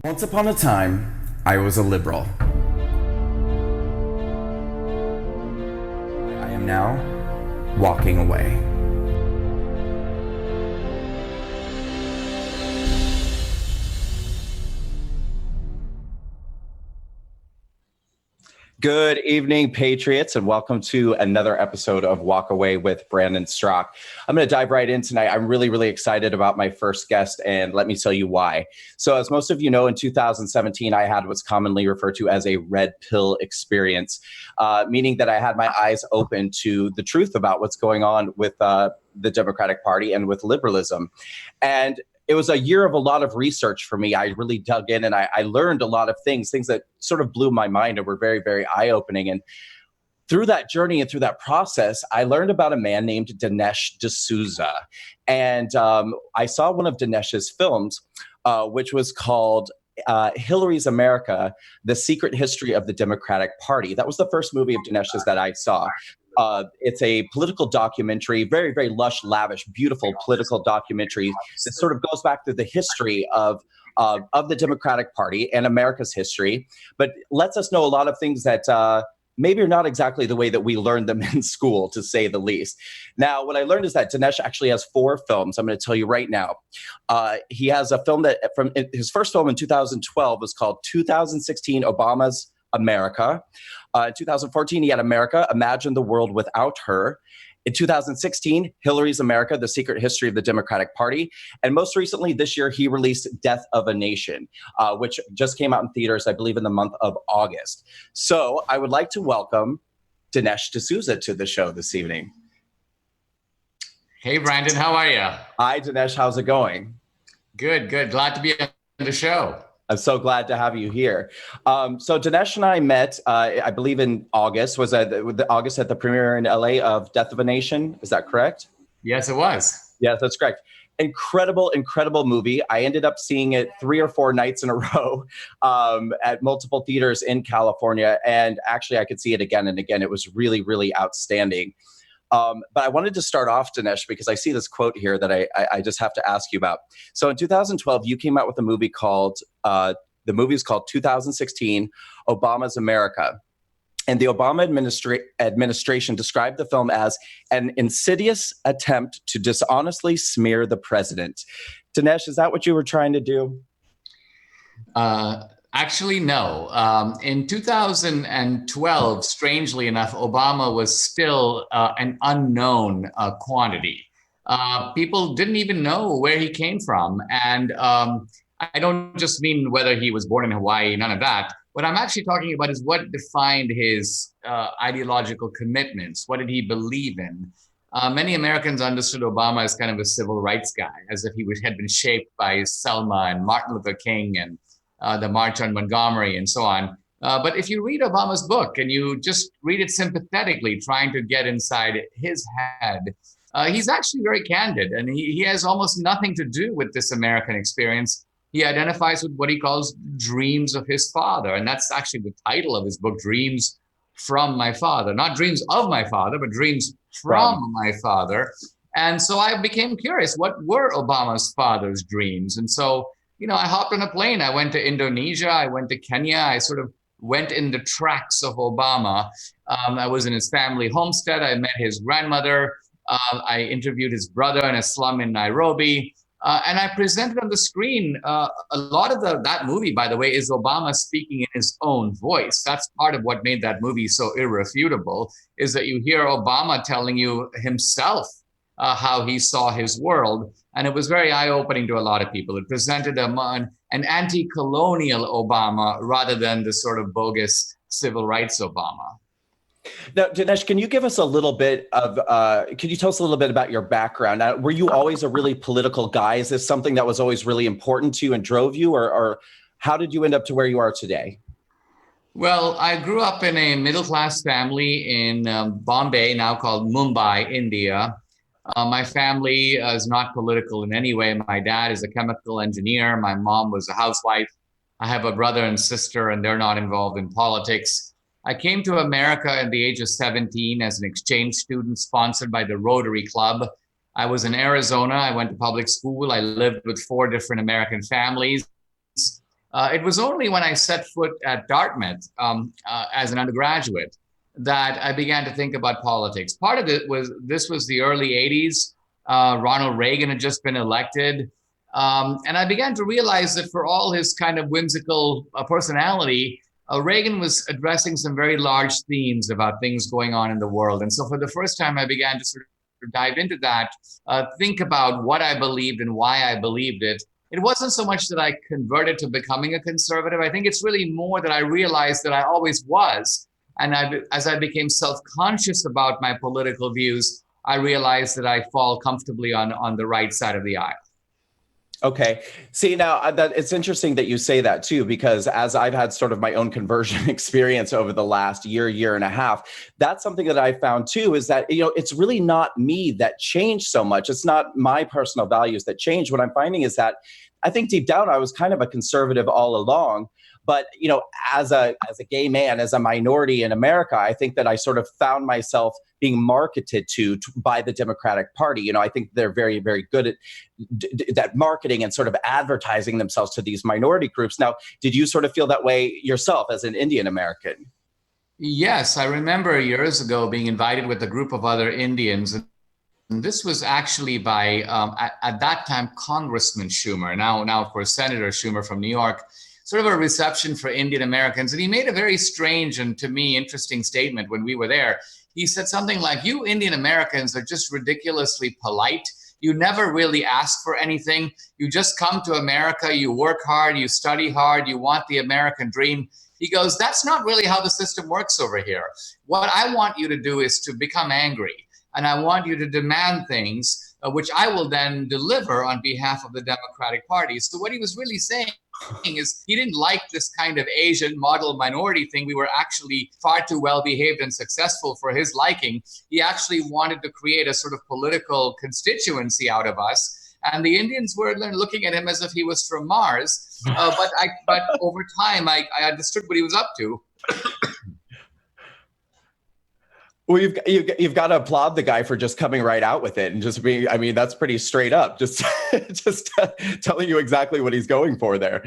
Once upon a time, I was a liberal. I am now walking away. Good evening, Patriots, and welcome to another episode of Walk Away with Brandon Straka. I'm going to dive right in tonight. I'm really excited about my first guest, and let me tell you why. So as most of you know, in 2017, I had what's commonly referred to as a red pill experience, meaning that I had my eyes open to the truth about what's going on with the Democratic Party and with liberalism. And it was a year of a lot of research for me. I really dug in and I learned a lot of things that sort of blew my mind and were very eye-opening. And through that journey and through that process, I learned about a man named Dinesh D'Souza. And I saw one of Dinesh's films, which was called Hillary's America, The Secret History of the Democratic Party. That was the first movie of Dinesh's that I saw. It's a political documentary, very lush, lavish, beautiful political documentary that sort of goes back to the history of the Democratic Party and America's history, but lets us know a lot of things that maybe are not exactly the way that we learned them in school, to say the least. Now, what I learned is that Dinesh actually has 4 films. I'm going to tell you right now. He has a film that from his first film in 2012 was called 2016 Obama's America. In 2014, he had America, Imagine the World Without Her. In 2016, Hillary's America, The Secret History of the Democratic Party. And most recently this year, he released Death of a Nation, which just came out in theaters, I believe, in the month of August. So I would like to welcome Dinesh D'Souza to the show this evening. Hey, Brandon, how are you? Hi, Dinesh. How's it going? Good. Glad to be on the show. I'm so glad to have you here. So Dinesh and I met, I believe in August. Was that August at the premiere in LA of Death of a Nation? Is that correct? Yes, it was. Yes, that's correct. Incredible movie. I ended up seeing it 3 or 4 nights in a row at multiple theaters in California. And actually, I could see it again and again. It was really outstanding. But I wanted to start off, Dinesh, because I see this quote here that I just have to ask you about. So in 2012, you came out with a movie called, the movie is called 2016 Obama's America. And the Obama administration described the film as an insidious attempt to dishonestly smear the president. Dinesh, is that what you were trying to do? Actually, no. In 2012, strangely enough, Obama was still an unknown quantity. People didn't even know where he came from. And I don't just mean whether he was born in Hawaii, none of that. What I'm actually talking about is what defined his ideological commitments. What did he believe in? Many Americans understood Obama as kind of a civil rights guy, as if he had been shaped by Selma and Martin Luther King and the March on Montgomery and so on. But if you read Obama's book and you just read it sympathetically, trying to get inside his head, he's actually very candid, and he has almost nothing to do with this American experience. He identifies with what he calls dreams of his father. And that's actually the title of his book, Dreams from My Father. Not dreams of my father, but dreams from my father. And so I became curious, what were Obama's father's dreams? And so, I hopped on a plane. I went to Indonesia. I went to Kenya. I sort of went in the tracks of Obama. I was in his family homestead. I met his grandmother. I interviewed his brother in a slum in Nairobi. And I presented on the screen, a lot of that movie, by the way, is Obama speaking in his own voice. That's part of what made that movie so irrefutable, is that you hear Obama telling you himself how he saw his world. And it was very eye-opening to a lot of people. It presented an anti-colonial Obama rather than the sort of bogus civil rights Obama. Now, Dinesh, can you give us a little bit of, can you tell us a little bit about your background? Were you always a really political guy? Is this something that was always really important to you and drove you, or how did you end up to where you are today? Well, I grew up in a middle-class family in Bombay, now called Mumbai, India. My family is not political in any way. My dad is a chemical engineer. My mom was a housewife. I have a brother and sister, and they're not involved in politics. I came to America at the age of 17 as an exchange student sponsored by the Rotary Club. I was in Arizona. I went to public school. I lived with 4 different American families. It was only when I set foot at Dartmouth as an undergraduate that I began to think about politics. Part of it was this was the early 80s. Ronald Reagan had just been elected. And I began to realize that for all his kind of whimsical personality, Reagan was addressing some very large themes about things going on in the world. And so for the first time, I began to sort of dive into that, think about what I believed and why I believed it. It wasn't so much that I converted to becoming a conservative. I think it's really more that I realized that I always was. And as I became self-conscious about my political views, I realized that I fall comfortably on the right side of the aisle. Okay. See, now that it's interesting that you say that too, because as I've had sort of my own conversion experience over the last year and a half, that's something that I found too, is that, it's really not me that changed so much. It's not my personal values that changed. What I'm finding is that I think deep down, I was kind of a conservative all along. But, as a gay man, as a minority in America, I think that I sort of found myself being marketed to by the Democratic Party. I think they're very, very good at that marketing and sort of advertising themselves to these minority groups. Now, did you sort of feel that way yourself as an Indian American? Yes, I remember years ago being invited with a group of other Indians. And this was actually by, at that time, Congressman Schumer, now of course, Senator Schumer from New York, sort of a reception for Indian Americans. And he made a very strange and to me interesting statement when we were there. He said something like, you Indian Americans are just ridiculously polite. You never really ask for anything. You just come to America, you work hard, you study hard, you want the American dream. He goes, that's not really how the system works over here. What I want you to do is to become angry. And I want you to demand things, which I will then deliver on behalf of the Democratic Party. So what he was really saying is he didn't like this kind of Asian model minority thing. We were actually far too well behaved and successful for his liking. He actually wanted to create a sort of political constituency out of us. And the Indians were looking at him as if he was from Mars. But over time, I understood what he was up to. Well, you've got to applaud the guy for just coming right out with it and just being, I mean, that's pretty straight up, just telling you exactly what he's going for there.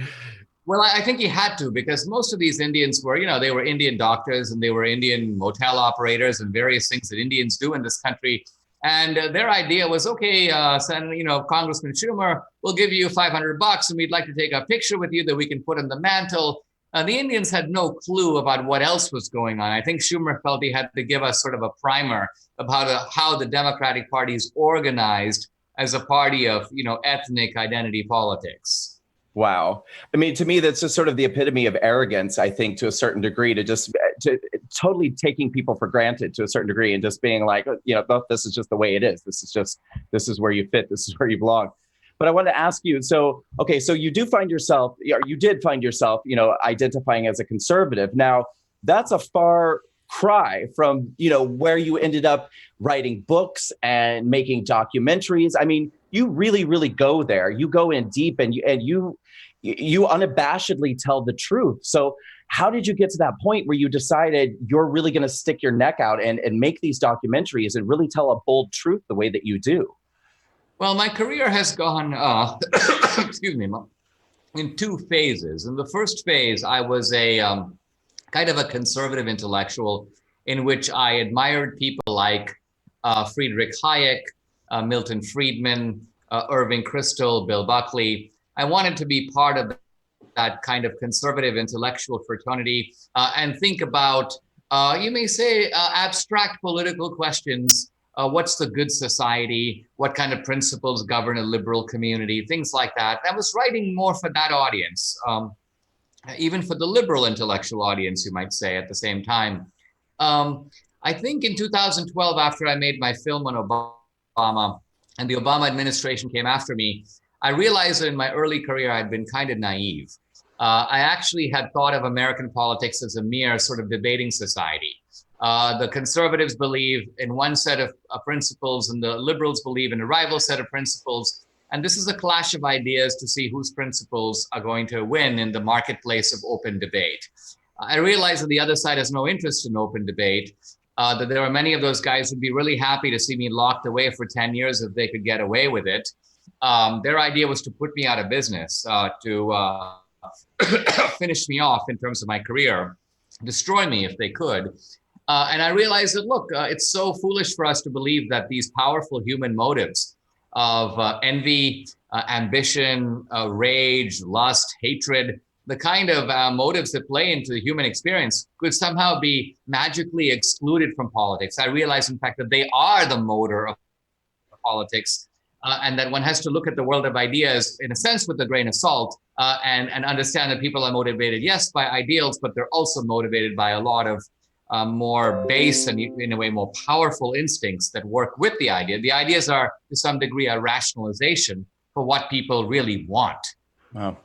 Well, I think he had to, because most of these Indians were, they were Indian doctors and they were Indian motel operators and various things that Indians do in this country. And their idea was, okay, Congressman Schumer, we'll give you $500 and we'd like to take a picture with you that we can put on the mantle. The Indians had no clue about what else was going on. I think Schumer felt he had to give us sort of a primer about how the Democratic Party is organized as a party of, ethnic identity politics. Wow. I mean, to me, that's just sort of the epitome of arrogance, I think, to a certain degree, to totally taking people for granted to a certain degree and just being like, this is just the way it is. This is where you fit. This is where you belong. But I want to ask you, so you did find yourself, identifying as a conservative. Now, that's a far cry from, where you ended up writing books and making documentaries. I mean, you really, really go there. You go in deep and you unabashedly tell the truth. So how did you get to that point where you decided you're really going to stick your neck out and make these documentaries and really tell a bold truth the way that you do? Well, my career has gone, excuse me, in two phases. In the first phase, I was a kind of a conservative intellectual in which I admired people like Friedrich Hayek, Milton Friedman, Irving Kristol, Bill Buckley. I wanted to be part of that kind of conservative intellectual fraternity and think about, you may say, abstract political questions. What's the good society? What kind of principles govern a liberal community? Things like that. I was writing more for that audience, even for the liberal intellectual audience, you might say, at the same time. I think in 2012, after I made my film on Obama and the Obama administration came after me, I realized that in my early career, I'd been kind of naive. I actually had thought of American politics as a mere sort of debating society. The conservatives believe in one set of principles and the liberals believe in a rival set of principles. And this is a clash of ideas to see whose principles are going to win in the marketplace of open debate. I realize that the other side has no interest in open debate, that there are many of those guys who'd be really happy to see me locked away for 10 years if they could get away with it. Their idea was to put me out of business, to finish me off in terms of my career, destroy me if they could. And I realized that, look, it's so foolish for us to believe that these powerful human motives of envy, ambition, rage, lust, hatred, the kind of motives that play into the human experience could somehow be magically excluded from politics. I realized, in fact, that they are the motor of politics, and that one has to look at the world of ideas, in a sense, with a grain of salt, and understand that people are motivated, yes, by ideals, but they're also motivated by a lot of more base and, in a way, more powerful instincts that work with the idea. The ideas are, to some degree, a rationalization for what people really want. Wow.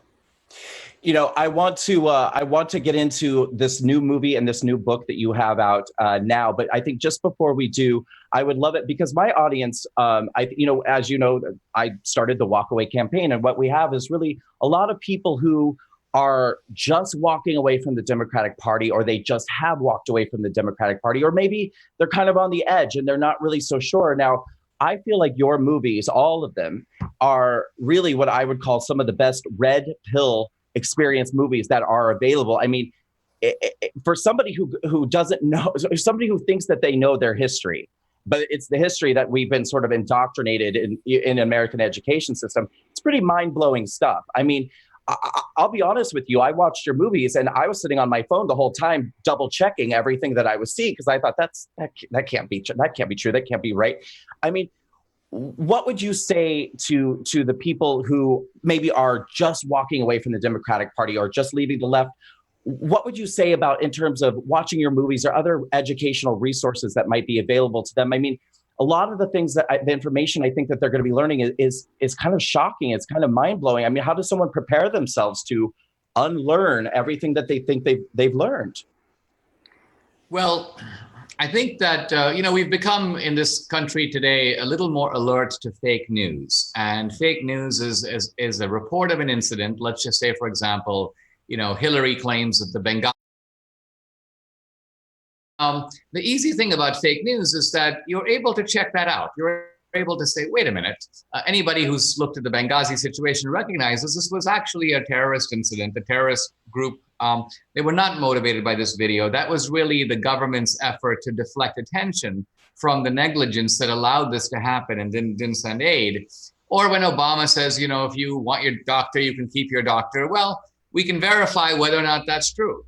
You know, I want to get into this new movie and this new book that you have out now. But I think just before we do, I would love it because my audience, as you know, I started the Walk Away campaign, and what we have is really a lot of people who are just walking away from the Democratic Party, or they just have walked away from the Democratic Party, or maybe they're kind of on the edge and they're not really so sure. Now, I feel like your movies, all of them, are really what I would call some of the best red pill experience movies that are available. I mean, for somebody who doesn't know, somebody who thinks that they know their history, but it's the history that we've been sort of indoctrinated in American education system, it's pretty mind-blowing stuff. I mean, I'll be honest with you, I watched your movies and I was sitting on my phone the whole time, double checking everything that I was seeing, because I thought that can't be true. That can't be right. I mean, what would you say to the people who maybe are just walking away from the Democratic Party or just leaving the left? What would you say about, in terms of watching your movies or other educational resources that might be available to them? I mean, a lot of the things the information I think that they're going to be learning is kind of shocking. It's kind of mind blowing. I mean, how does someone prepare themselves to unlearn everything that they think they've learned? Well, I think that, we've become in this country today a little more alert to fake news. And fake news is a report of an incident. Let's just say, for example, Hillary claims that the Benghazi. The easy thing about fake news is that you're able to check that out. You're able to say, wait a minute, anybody who's looked at the Benghazi situation recognizes this was actually a terrorist incident, a terrorist group. They were not motivated by this video. That was really the government's effort to deflect attention from the negligence that allowed this to happen and didn't send aid. Or when Obama says, if you want your doctor, you can keep your doctor. Well, we can verify whether or not that's true.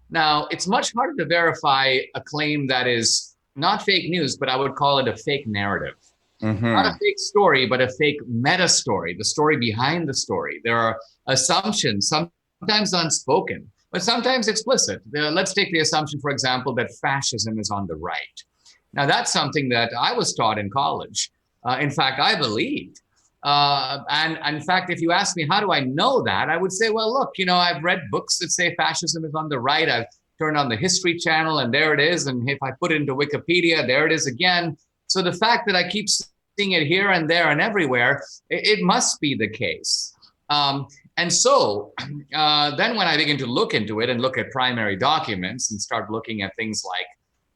Now, it's much harder to verify a claim that is not fake news, but I would call it a fake narrative. Mm-hmm. Not a fake story, but a fake meta story, the story behind the story. There are assumptions, sometimes unspoken, but sometimes explicit. Let's take the assumption, for example, that fascism is on the right. Now, that's something that I was taught in college. In fact, I believed. And in fact, if you ask me, how do I know that? I would say, well, look, I've read books that say fascism is on the right. I've turned on the History Channel and there it is. And if I put it into Wikipedia, there it is again. So the fact that I keep seeing it here and there and everywhere, it must be the case. And so then when I begin to look into it and look at primary documents and start looking at things like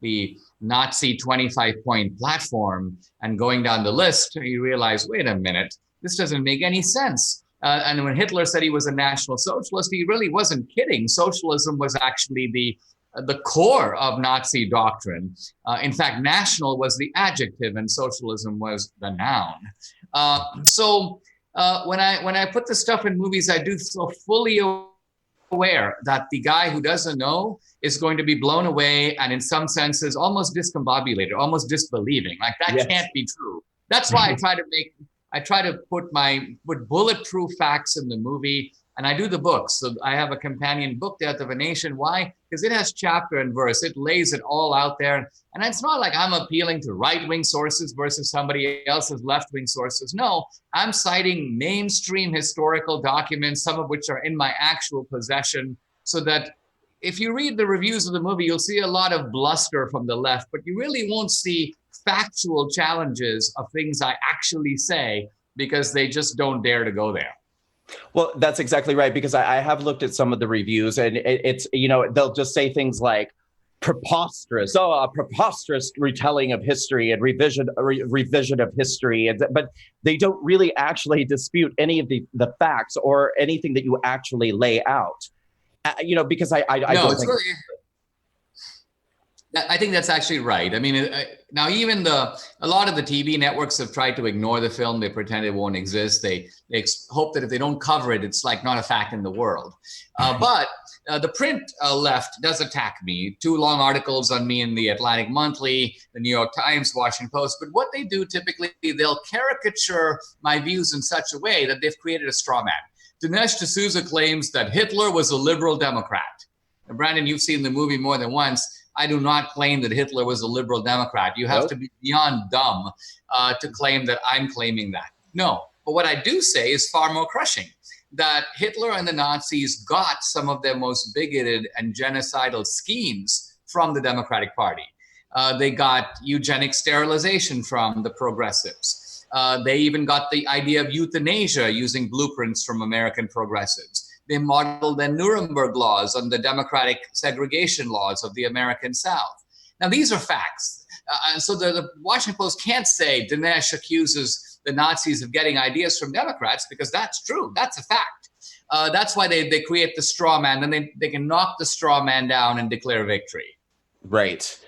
the Nazi 25-point platform and going down the list, you realize, wait a minute, this doesn't make any sense. And when Hitler said he was a National Socialist, he really wasn't kidding. Socialism was actually the core of Nazi doctrine. In fact, national was the adjective and socialism was the noun. So when I put this stuff in movies, I do so fully aware that the guy who doesn't know is going to be blown away and in some senses almost discombobulated, almost disbelieving. Like that yes. Can't be true. That's why I try to put bulletproof facts in the movie, and I do the books. So I have a companion book, Death of a Nation. Why? Because it has chapter and verse. It lays it all out there. And it's not like I'm appealing to right-wing sources versus somebody else's left-wing sources. No, I'm citing mainstream historical documents, some of which are in my actual possession, so that if you read the reviews of the movie, you'll see a lot of bluster from the left, but you really won't see factual challenges of things I actually say because they just don't dare to go there. Well, that's exactly right, because I have looked at some of the reviews and it's, they'll just say things like, preposterous. Oh, a preposterous retelling of history and revision of history. But they don't really actually dispute any of the facts or anything that you actually lay out. Because I don't think. I think that's actually right. I mean, now even a lot of the TV networks have tried to ignore the film. They pretend it won't exist. They hope that if they don't cover it, it's like not a fact in the world. But the print left does attack me. 2 long articles on me in the Atlantic Monthly, the New York Times, Washington Post. But what they do typically, they'll caricature my views in such a way that they've created a straw man. Dinesh D'Souza claims that Hitler was a liberal Democrat. And Brandon, you've seen the movie more than once. I do not claim that Hitler was a liberal Democrat. You have to be beyond dumb to claim that I'm claiming that. No, but what I do say is far more crushing, that Hitler and the Nazis got some of their most bigoted and genocidal schemes from the Democratic Party. They got eugenic sterilization from the progressives. They even got the idea of euthanasia using blueprints from American progressives. They modeled their Nuremberg laws on the democratic segregation laws of the American South. Now, these are facts. So the Washington Post can't say Dinesh accuses the Nazis of getting ideas from Democrats, because that's true. That's a fact. That's why they create the straw man. Then they can knock the straw man down and declare victory. Right.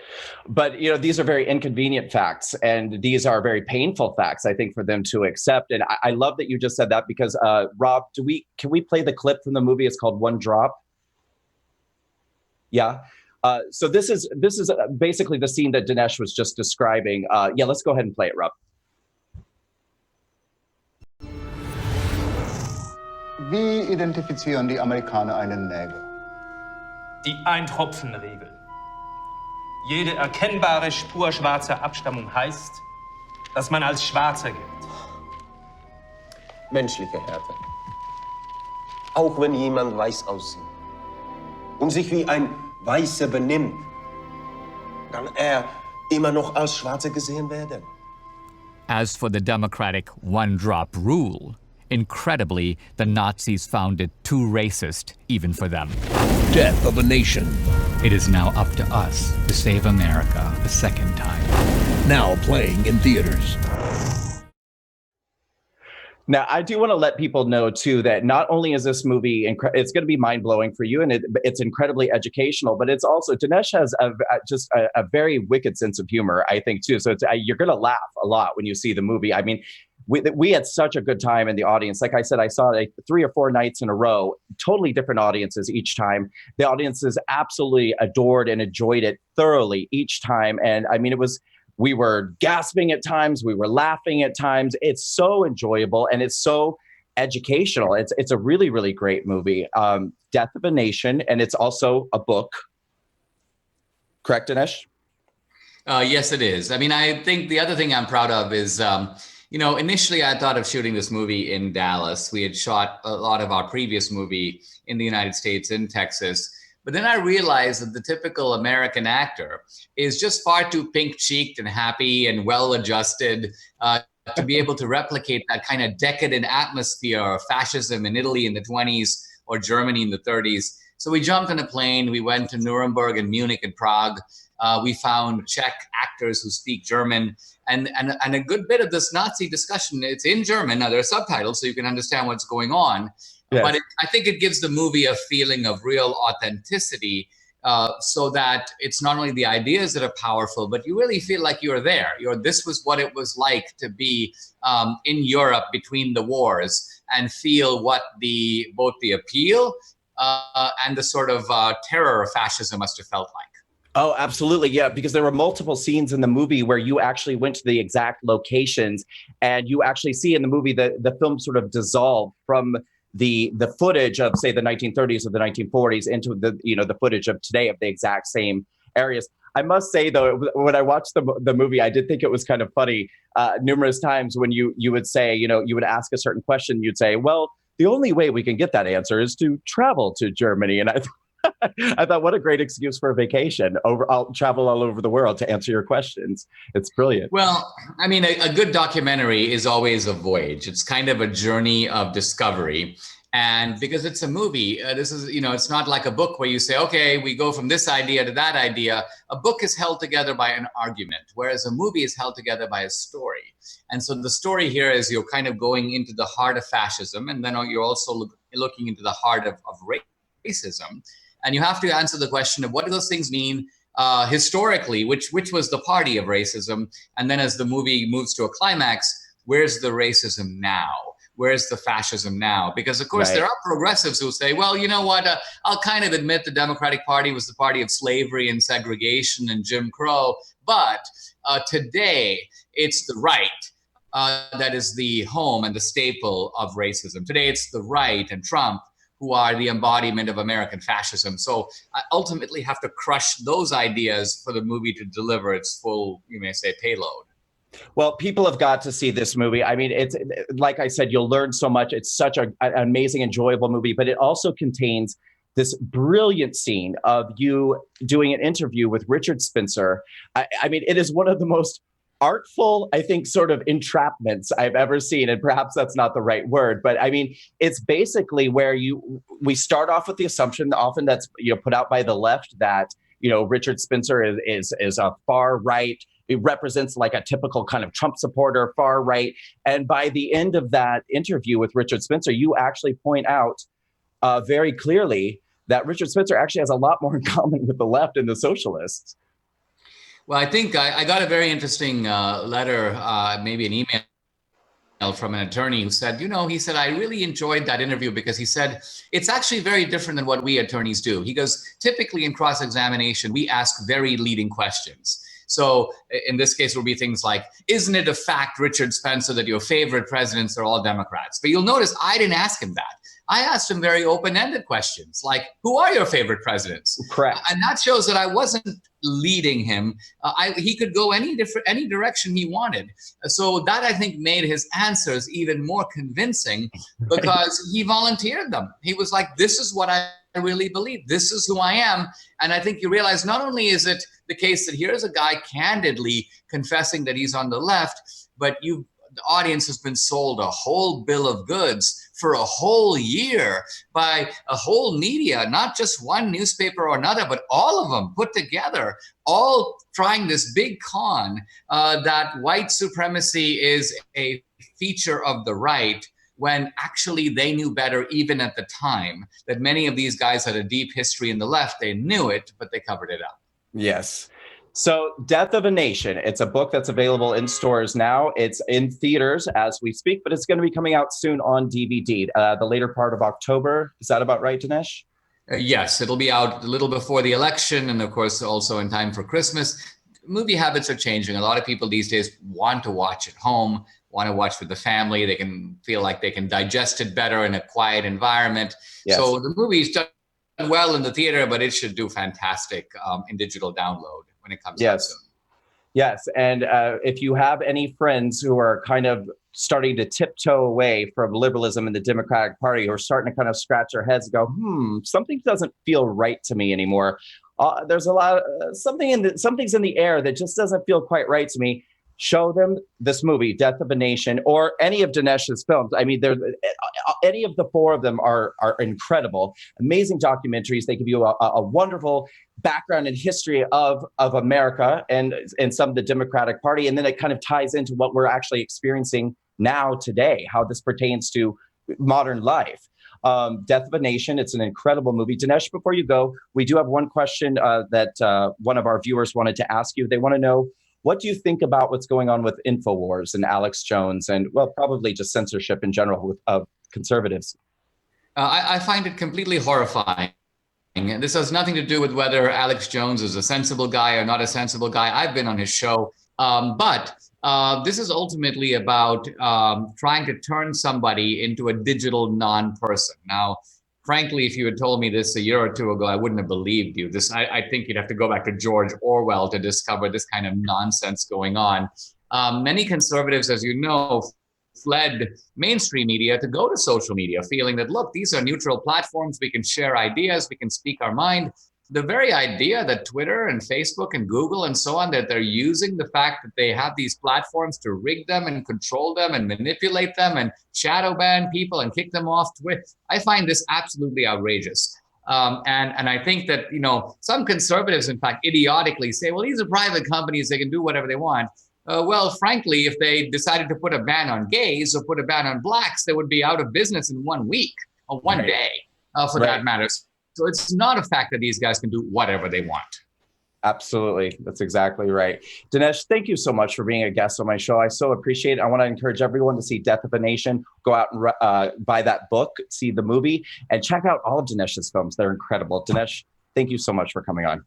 But, these are very inconvenient facts, and these are very painful facts, I think, for them to accept. And I love that you just said that, because, Rob, can we play the clip from the movie? It's called One Drop. Yeah. So this is basically the scene that Dinesh was just describing. Yeah, let's go ahead and play it, Rob. Wie identifizieren die Amerikaner einen Neger? Die Eintropfenregel. Jede erkennbare Spur schwarzer Abstammung heißt, dass man als Schwarzer gilt. Menschliche Härte. Auch wenn jemand weiß aussieht und sich wie ein Weißer benimmt, kann er immer noch als Schwarzer gesehen werden. As for the democratic one-drop rule, incredibly, the Nazis found it too racist even for them. Death of a nation. It is now up to us to save America a second time. Now playing in theaters. Now, I do want to let people know, too, that not only is this movie, it's going to be mind-blowing for you, and it's incredibly educational, but it's also, Dinesh has just a very wicked sense of humor, I think, too. So you're going to laugh a lot when you see the movie. I mean, we had such a good time in the audience. Like I said, I saw it 3 or 4 nights in a row, totally different audiences each time. The audiences absolutely adored and enjoyed it thoroughly each time. And I mean, we were gasping at times, we were laughing at times. It's so enjoyable and it's so educational. It's a really, really great movie. Death of a Nation, and it's also a book. Correct, Dinesh? Yes, it is. I mean, I think the other thing I'm proud of is, initially I thought of shooting this movie in Dallas. We had shot a lot of our previous movie in the United States, in Texas. But then I realized that the typical American actor is just far too pink-cheeked and happy and well-adjusted to be able to replicate that kind of decadent atmosphere of fascism in Italy in the 20s or Germany in the 30s. So we jumped on a plane. We went to Nuremberg and Munich and Prague. We found Czech actors who speak German. And a good bit of this Nazi discussion, it's in German. Now, there are subtitles, so you can understand what's going on. Yes. But I think it gives the movie a feeling of real authenticity, so that it's not only the ideas that are powerful, but you really feel like you're there. This was what it was like to be in Europe between the wars and feel what both the appeal and the sort of terror of fascism must have felt like. Oh, absolutely. Yeah, because there were multiple scenes in the movie where you actually went to the exact locations, and you actually see in the movie the film sort of dissolved from the footage of, say, the 1930s or the 1940s into the footage of today of the exact same areas. I must say, though, when I watched the movie, I did think it was kind of funny numerous times when you would say, you would ask a certain question, you'd say, well, the only way we can get that answer is to travel to Germany. And I thought, what a great excuse for a vacation. I'll travel all over the world to answer your questions. It's brilliant. Well, I mean, a good documentary is always a voyage. It's kind of a journey of discovery. And because it's a movie, this is, it's not like a book where you say, okay, we go from this idea to that idea. A book is held together by an argument, whereas a movie is held together by a story. And so the story here is you're kind of going into the heart of fascism, and then you're also looking into the heart of racism. And you have to answer the question of what do those things mean historically, which was the party of racism. And then as the movie moves to a climax, where's the racism now? Where's the fascism now? Because, of course, there are progressives who say, well, you know what, I'll kind of admit the Democratic Party was the party of slavery and segregation and Jim Crow, but today it's the right that is the home and the staple of racism. Today it's the right and Trump who are the embodiment of American fascism. So I ultimately have to crush those ideas for the movie to deliver its full, you may say, payload. Well, people have got to see this movie. I mean, it's like I said, you'll learn so much. It's such an amazing, enjoyable movie, but it also contains this brilliant scene of you doing an interview with Richard Spencer. I mean, it is one of the most artful, I think, sort of entrapments I've ever seen. And perhaps that's not the right word, but I mean, it's basically where we start off with the assumption, often that's put out by the left, that Richard Spencer is a far right. It represents like a typical kind of Trump supporter, far right. And by the end of that interview with Richard Spencer, you actually point out very clearly that Richard Spencer actually has a lot more in common with the left and the socialists. Well, I think I got a very interesting letter, maybe an email from an attorney who said, he said, I really enjoyed that interview because he said, it's actually very different than what we attorneys do. He goes, typically in cross-examination, we ask very leading questions. So in this case, it will be things like, isn't it a fact, Richard Spencer, that your favorite presidents are all Democrats? But you'll notice I didn't ask him that. I asked him very open-ended questions like, who are your favorite presidents? Correct. And that shows that I wasn't leading him. He could go any direction he wanted. So that, I think, made his answers even more convincing because he volunteered them. He was like, this is what I really believe. This is who I am. And I think you realize not only is it the case that here's a guy candidly confessing that he's on the left, but the audience has been sold a whole bill of goods for a whole year by a whole media, not just one newspaper or another, but all of them put together, all trying this big con that white supremacy is a feature of the right, when actually they knew better even at the time, that many of these guys had a deep history in the left. They knew it, but they covered it up. Yes. So Death of a Nation, it's a book that's available in stores now. It's in theaters as we speak, but it's going to be coming out soon on DVD, the later part of October. Is that about right, Dinesh? Yes, it'll be out a little before the election and, of course, also in time for Christmas. Movie habits are changing. A lot of people these days want to watch at home, want to watch with the family. They can feel like they can digest it better in a quiet environment. Yes. So the movie's done well in the theater, but it should do fantastic in digital download when it comes out soon. Yes. And if you have any friends who are kind of starting to tiptoe away from liberalism in the Democratic Party, or starting to kind of scratch their heads and go, something doesn't feel right to me anymore. There's a lot of something's in the air that just doesn't feel quite right to me. Show them this movie, Death of a Nation, or any of Dinesh's films. I mean, any of the four of them are incredible, amazing documentaries. They give you a wonderful background and history of America and some of the Democratic Party. And then it kind of ties into what we're actually experiencing now today, how this pertains to modern life. Death of a Nation, it's an incredible movie. Dinesh, before you go, we do have one question that one of our viewers wanted to ask you. They want to know, what do you think about what's going on with InfoWars and Alex Jones and, well, probably just censorship in general of conservatives? I find it completely horrifying. And this has nothing to do with whether Alex Jones is a sensible guy or not a sensible guy. I've been on his show. But this is ultimately about trying to turn somebody into a digital non-person. Now, frankly, if you had told me this a year or two ago, I wouldn't have believed you. I think you'd have to go back to George Orwell to discover this kind of nonsense going on. Many conservatives, as you know, fled mainstream media to go to social media, feeling that, look, these are neutral platforms. We can share ideas. We can speak our mind. the very idea that Twitter and Facebook and Google and so on, that they're using the fact that they have these platforms to rig them and control them and manipulate them and shadow ban people and kick them off Twitter. I find this absolutely outrageous. And I think that, some conservatives, in fact, idiotically say, well, these are private companies, they can do whatever they want. Well, frankly, if they decided to put a ban on gays or put a ban on blacks, they would be out of business in 1 week or one day, for that matter. So it's not a fact that these guys can do whatever they want. Absolutely. That's exactly right. Dinesh, thank you so much for being a guest on my show. I so appreciate it. I want to encourage everyone to see Death of a Nation. Go out and buy that book, see the movie, and check out all of Dinesh's films. They're incredible. Dinesh, thank you so much for coming on.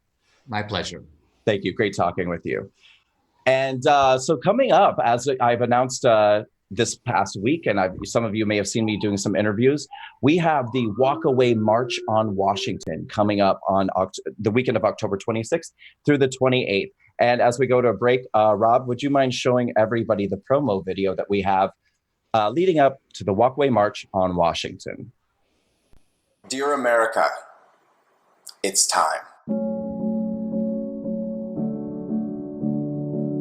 My pleasure. Thank you. Great talking with you. And so coming up, as I've announced this past week, and some of you may have seen me doing some interviews, we have the Walkaway March on Washington coming up on the weekend of October 26th through the 28th. And as we go to a break, Rob, would you mind showing everybody the promo video that we have leading up to the Walkaway March on Washington? Dear America, it's time.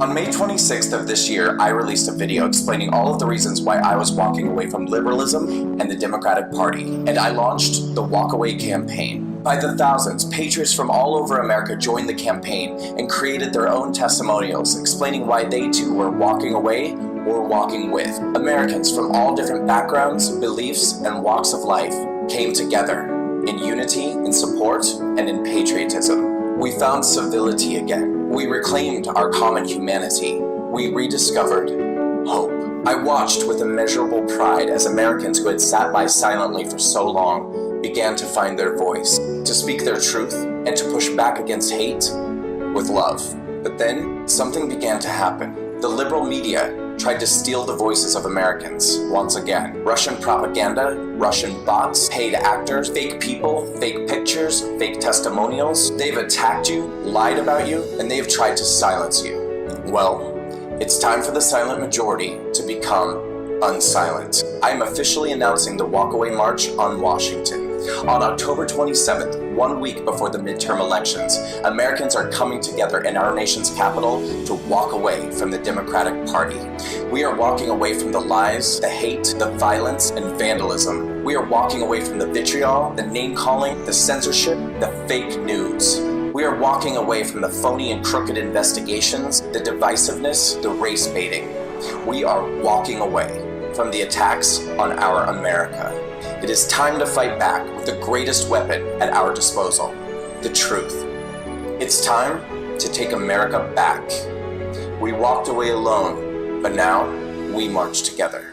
On May 26th of this year, I released a video explaining all of the reasons why I was walking away from liberalism and the Democratic Party, and I launched the Walkaway campaign. By the thousands, patriots from all over America joined the campaign and created their own testimonials explaining why they too were walking away or walking with. Americans from all different backgrounds, beliefs, and walks of life came together in unity, in support, and in patriotism. We found civility again. We reclaimed our common humanity. We rediscovered hope. I watched with immeasurable pride as Americans who had sat by silently for so long began to find their voice, to speak their truth, and to push back against hate with love. But then something began to happen. The liberal media tried to steal the voices of Americans once again. Russian propaganda, Russian bots, paid actors, fake people, fake pictures, fake testimonials. They've attacked you, lied about you, and they've tried to silence you. Well, it's time for the silent majority to become unsilent. I am officially announcing the Walkaway March on Washington. On October 27th, 1 week before the midterm elections, Americans are coming together in our nation's capital to walk away from the Democratic Party. We are walking away from the lies, the hate, the violence, and vandalism. We are walking away from the vitriol, the name-calling, the censorship, the fake news. We are walking away from the phony and crooked investigations, the divisiveness, the race baiting. We are walking away from the attacks on our America. It is time to fight back with the greatest weapon at our disposal, the truth. It's time to take America back. We walked away alone, but now we march together.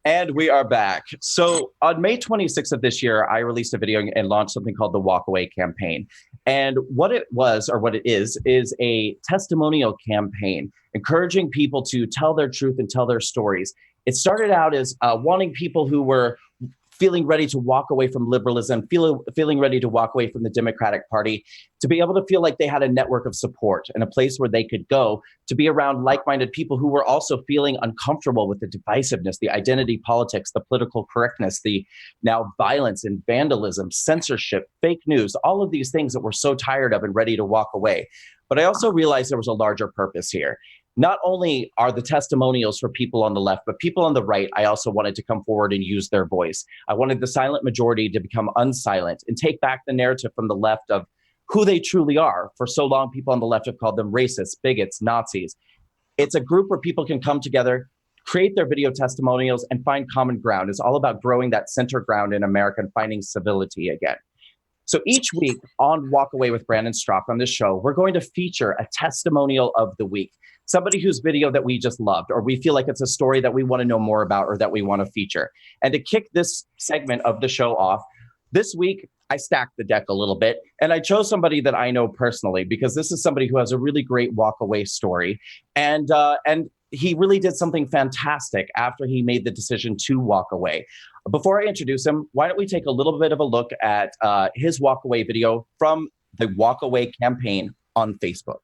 And we are back. So on May 26th of this year, I released a video and launched something called the Walkaway campaign. And what it was, or what it is a testimonial campaign encouraging people to tell their truth and tell their stories. It started out as wanting people who were feeling ready to walk away from liberalism, feeling ready to walk away from the Democratic Party, to be able to feel like they had a network of support and a place where they could go to be around like-minded people who were also feeling uncomfortable with the divisiveness, the identity politics, the political correctness, the now violence and vandalism, censorship, fake news, all of these things that we're so tired of and ready to walk away. But I also realized there was a larger purpose here. Not only are the testimonials for people on the left, but people on the right, I also wanted to come forward and use their voice. I wanted the silent majority to become unsilent and take back the narrative from the left of who they truly are. For so long, people on the left have called them racists, bigots, Nazis. It's a group where people can come together, create their video testimonials, and find common ground. It's all about growing that center ground in America and finding civility again. So each week on Walk Away with Brandon Straka on this show, we're going to feature a testimonial of the week. Somebody whose video that we just loved, or we feel like it's a story that we want to know more about or that we want to feature. And to kick this segment of the show off, this week, I stacked the deck a little bit and I chose somebody that I know personally because this is somebody who has a really great walk away story. And he really did something fantastic after he made the decision to walk away. Before I introduce him, why don't we take a little bit of a look at his walk away video from the Walk Away campaign on Facebook.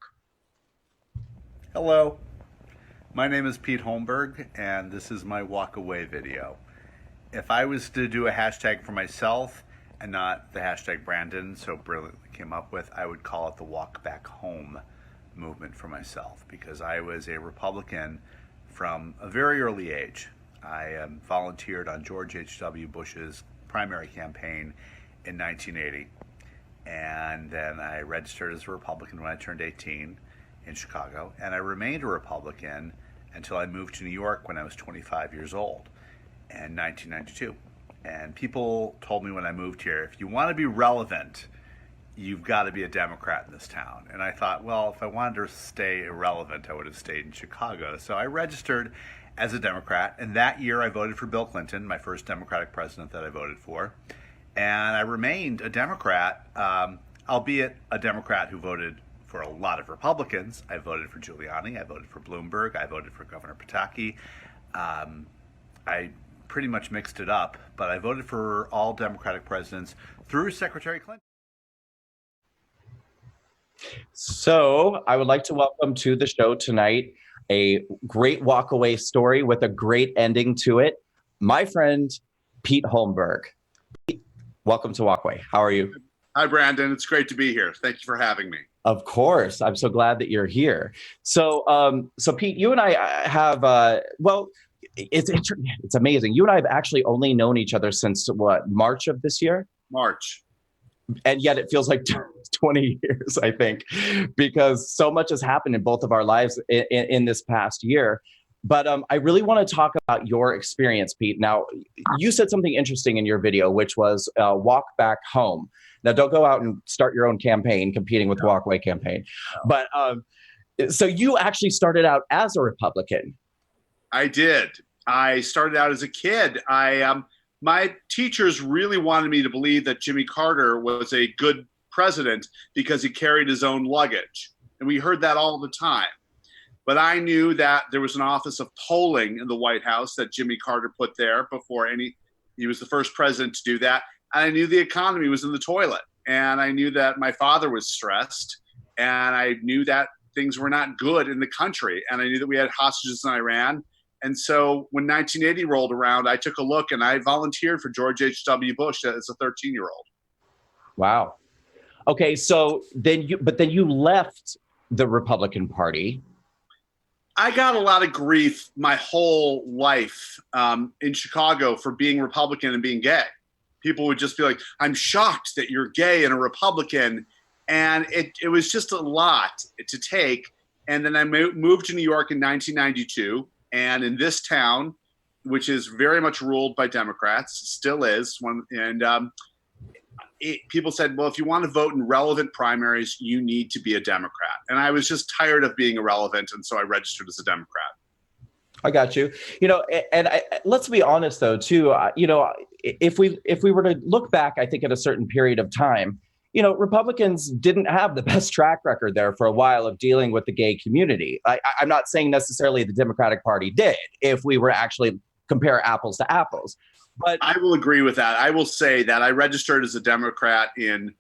Hello, my name is Pete Holmberg, and this is my walk away video. If I was to do a hashtag for myself and not the hashtag Brandon so brilliantly came up with, I would call it the walk back home movement for myself, because I was a Republican from a very early age. I volunteered on George H.W. Bush's primary campaign in 1980, and then I registered as a Republican when I turned 18 in Chicago, and I remained a Republican until I moved to New York when I was 25 years old in 1992. And people told me when I moved here, if you want to be relevant, you've got to be a Democrat in this town. And I thought, well, if I wanted to stay irrelevant, I would have stayed in Chicago. So I registered as a Democrat, and that year I voted for Bill Clinton, my first Democratic president that I voted for. And I remained a Democrat, albeit a Democrat who voted for a lot of Republicans. I voted for Giuliani, I voted for Bloomberg, I voted for Governor Pataki. I pretty much mixed it up, but I voted for all Democratic presidents through Secretary Clinton. So I would like to welcome to the show tonight a great walkaway story with a great ending to it, my friend Pete Holmberg. Pete, welcome to Walkaway. How are you? Hi, Brandon. It's great to be here. Thank you for having me. Of course. I'm so glad that you're here. So, Pete, you and I have, it's amazing. You and I have actually only known each other since what, March of this year? March. And yet it feels like 20 years, I think, because so much has happened in both of our lives in this past year. But I really want to talk about your experience, Pete. Now, you said something interesting in your video, which was walk back home. Now, don't go out and start your own campaign competing with Walkaway campaign. But so you actually started out as a Republican. I did. I started out as a kid. My teachers really wanted me to believe that Jimmy Carter was a good president because he carried his own luggage. And we heard that all the time. But I knew that there was an office of polling in the White House that Jimmy Carter put there before he was the first president to do that. And I knew the economy was in the toilet. And I knew that my father was stressed. And I knew that things were not good in the country. And I knew that we had hostages in Iran. And so when 1980 rolled around, I took a look and I volunteered for George H.W. Bush as a 13-year-old. Wow. Okay, so then you left the Republican Party. I got a lot of grief my whole life in Chicago for being Republican and being gay. People would just be like, I'm shocked that you're gay and a Republican. And it was just a lot to take. And then I moved to New York in 1992. And in this town, which is very much ruled by Democrats, still is, people said, well, if you want to vote in relevant primaries, you need to be a Democrat. And I was just tired of being irrelevant. And so I registered as a Democrat. I got you. Let's be honest, though, too. If we were to look back, I think at a certain period of time, Republicans didn't have the best track record there for a while of dealing with the gay community. I'm not saying necessarily the Democratic Party did, if we were actually compare apples to apples. But I will agree with that. I will say that I registered as a Democrat in,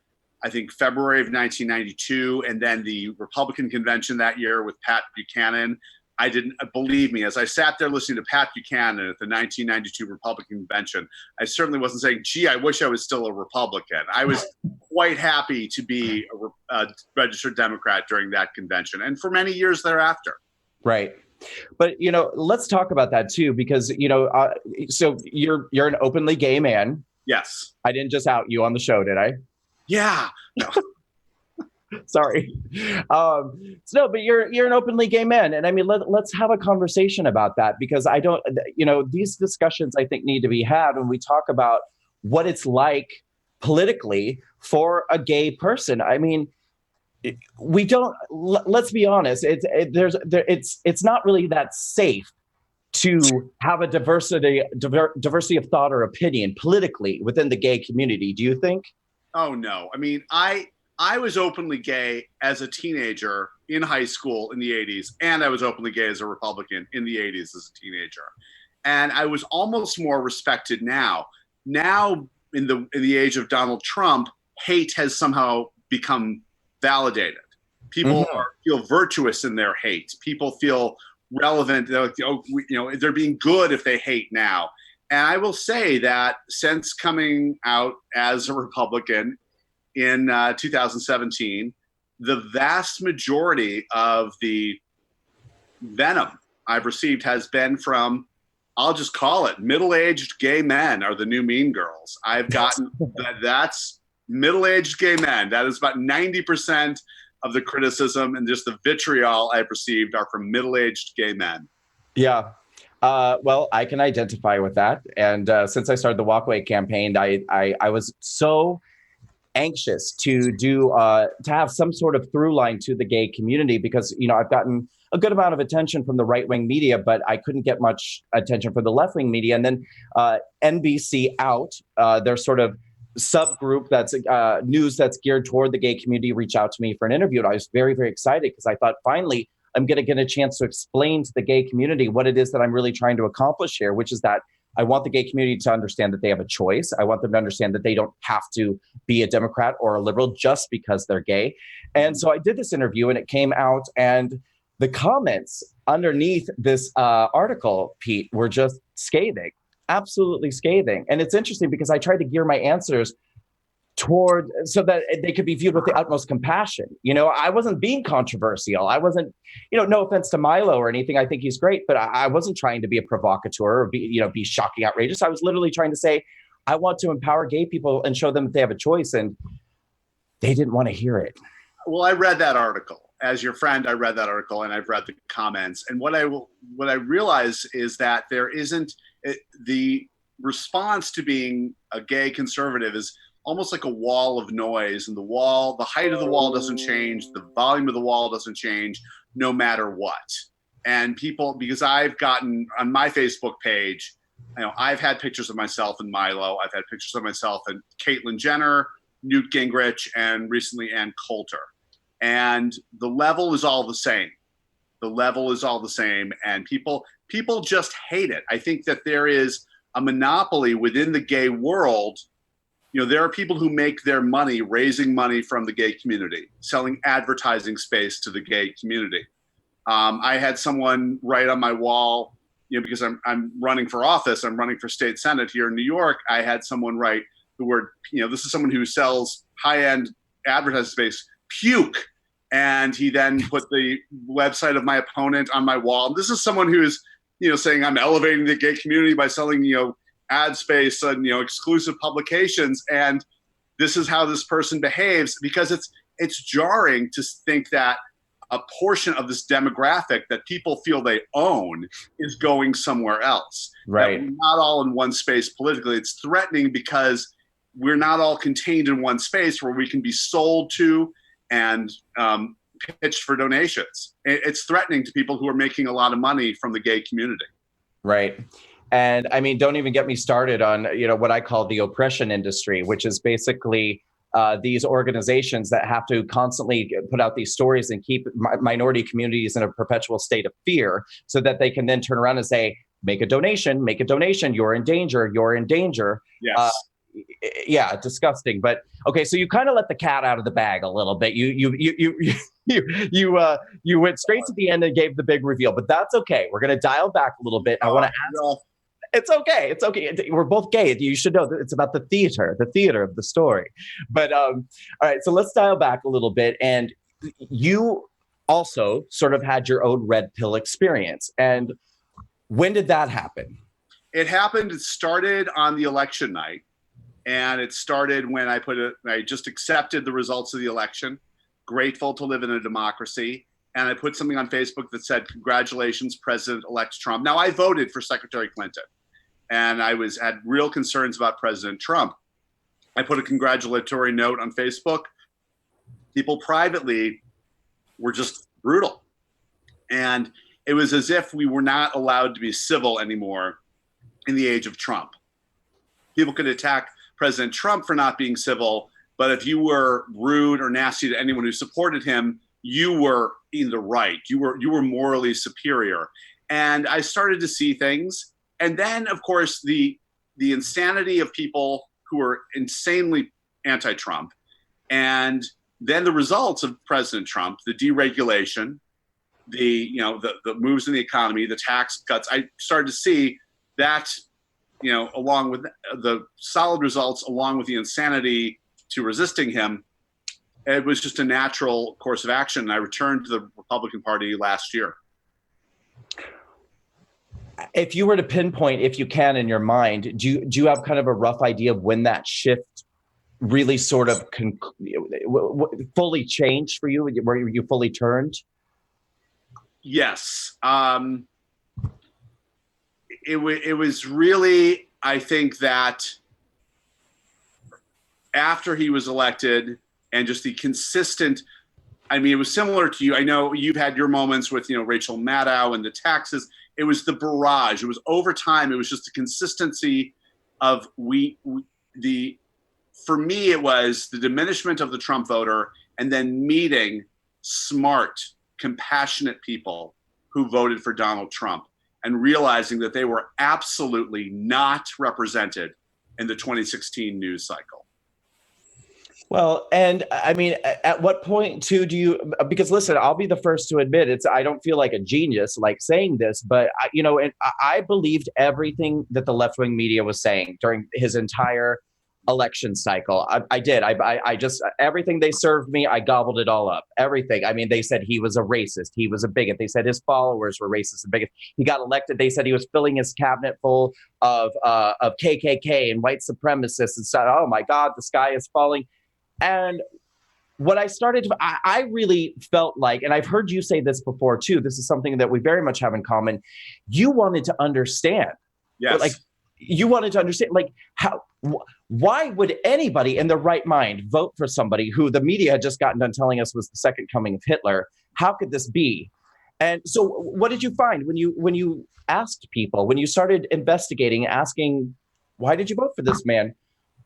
I think, February of 1992, and then the Republican convention that year with Pat Buchanan. I didn't, believe me, as I sat there listening to Pat Buchanan at the 1992 Republican convention, I certainly wasn't saying, gee, I wish I was still a Republican. I was quite happy to be a registered Democrat during that convention and for many years thereafter. Right. But, let's talk about that, too, because, so you're an openly gay man. Yes. I didn't just out you on the show, did I? Yeah. No. Sorry. No, but you're an openly gay man. And I mean, let's have a conversation about that, because I don't, these discussions I think need to be had when we talk about what it's like politically for a gay person. I mean, we don't, let's be honest, it's not really that safe to have a diversity of thought or opinion politically within the gay community. Do you think? Oh, no. I mean, I was openly gay as a teenager in high school in the 80s, and I was openly gay as a Republican in the 80s as a teenager. And I was almost more respected now. Now, in the age of Donald Trump, hate has somehow become validated. People feel virtuous in their hate. People feel relevant. They're like, oh, they're being good if they hate now. And I will say that since coming out as a Republican in 2017, the vast majority of the venom I've received has been from, I'll just call it, middle-aged gay men are the new mean girls. I've gotten that's middle-aged gay men. That is about 90% of the criticism and just the vitriol I've received are from middle-aged gay men. Yeah. Well, I can identify with that. And since I started the Walkaway campaign, I was so anxious to have some sort of through line to the gay community because, I've gotten a good amount of attention from the right-wing media, but I couldn't get much attention from the left-wing media. And then NBC Out, their sort of subgroup that's news that's geared toward the gay community, reached out to me for an interview. And I was very, very excited because I thought, finally, I'm going to get a chance to explain to the gay community what it is that I'm really trying to accomplish here, which is that I want the gay community to understand that they have a choice. I want them to understand that they don't have to be a Democrat or a liberal just because they're gay. And so I did this interview and it came out, and the comments underneath this article, Pete, were just scathing, absolutely scathing. And it's interesting because I tried to gear my answers toward so that they could be viewed with the utmost compassion. I wasn't being controversial. I wasn't, no offense to Milo or anything. I think he's great, but I wasn't trying to be a provocateur or be shocking, outrageous. I was literally trying to say, I want to empower gay people and show them that they have a choice, and they didn't want to hear it. Well, I read that article. As your friend, I read that article and I've read the comments. And what I realize is that there isn't the response to being a gay conservative is almost like a wall of noise, and the height of the wall doesn't change, the volume of the wall doesn't change, no matter what. And people, because I've gotten on my Facebook page, I've had pictures of myself and Milo, I've had pictures of myself and Caitlyn Jenner, Newt Gingrich, and recently Ann Coulter. And the level is all the same. The level is all the same, and people just hate it. I think that there is a monopoly within the gay world. There are people who make their money raising money from the gay community, selling advertising space to the gay community. I had someone write on my wall, because I'm running for office, I'm running for state senate here in New York. I had someone write the word, this is someone who sells high-end advertising space, puke. And he then put the website of my opponent on my wall. This is someone who is, saying I'm elevating the gay community by selling, ad space and exclusive publications, and this is how this person behaves, because it's jarring to think that a portion of this demographic that people feel they own is going somewhere else. Right. That we're not all in one space politically. It's threatening because we're not all contained in one space where we can be sold to and pitched for donations. It's threatening to people who are making a lot of money from the gay community. Right. And I mean, don't even get me started on, what I call the oppression industry, which is basically these organizations that have to constantly put out these stories and keep minority communities in a perpetual state of fear so that they can then turn around and say, make a donation, you're in danger. Yes. Yeah, disgusting. But okay, so you kind of let the cat out of the bag a little bit. You went straight to the end and gave the big reveal, but that's okay. We're going to dial back a little bit. I want to ask. It's okay. It's okay. We're both gay. You should know that it's about the theater of the story. But all right, so let's dial back a little bit. And you also sort of had your own red pill experience. And when did that happen? It started on the election night. And it started when I just accepted the results of the election, grateful to live in a democracy. And I put something on Facebook that said, congratulations, President-elect Trump. Now, I voted for Secretary Clinton, and I had real concerns about President Trump. I put a congratulatory note on Facebook. People privately were just brutal. And it was as if we were not allowed to be civil anymore in the age of Trump. People could attack President Trump for not being civil, but if you were rude or nasty to anyone who supported him, you were in the right. You were morally superior. And I started to see things. And then, of course, the insanity of people who were insanely anti-Trump and then the results of President Trump, the deregulation, the moves in the economy, the tax cuts, I started to see that, along with the solid results, along with the insanity to resisting him, it was just a natural course of action. And I returned to the Republican Party last year. If you were to pinpoint, if you can, in your mind, do you have kind of a rough idea of when that shift really sort of fully changed for you, where you fully turned? Yes. It was really, I think that after he was elected and just the consistent, I mean, it was similar to you. I know you've had your moments with, Rachel Maddow and the taxes. It was the barrage. It was over time. It was just the consistency of for me, it was the diminishment of the Trump voter and then meeting smart, compassionate people who voted for Donald Trump and realizing that they were absolutely not represented in the 2016 news cycle. Well, and I mean, at what point too do you, because listen, I'll be the first to admit I don't feel like a genius like saying this, but I believed everything that the left-wing media was saying during his entire election cycle. I did. I just, everything they served me, I gobbled it all up. Everything. I mean, they said he was a racist. He was a bigot. They said his followers were racist and bigots. He got elected. They said he was filling his cabinet full of KKK and white supremacists and stuff. Oh my God, the sky is falling. And what I really felt like, and I've heard you say this before too, this is something that we very much have in common. You wanted to understand. Yes. Like, you wanted to understand, like, why would anybody in their right mind vote for somebody who the media had just gotten done telling us was the second coming of Hitler? How could this be? And so what did you find when you asked people, when you started investigating, asking, why did you vote for this man?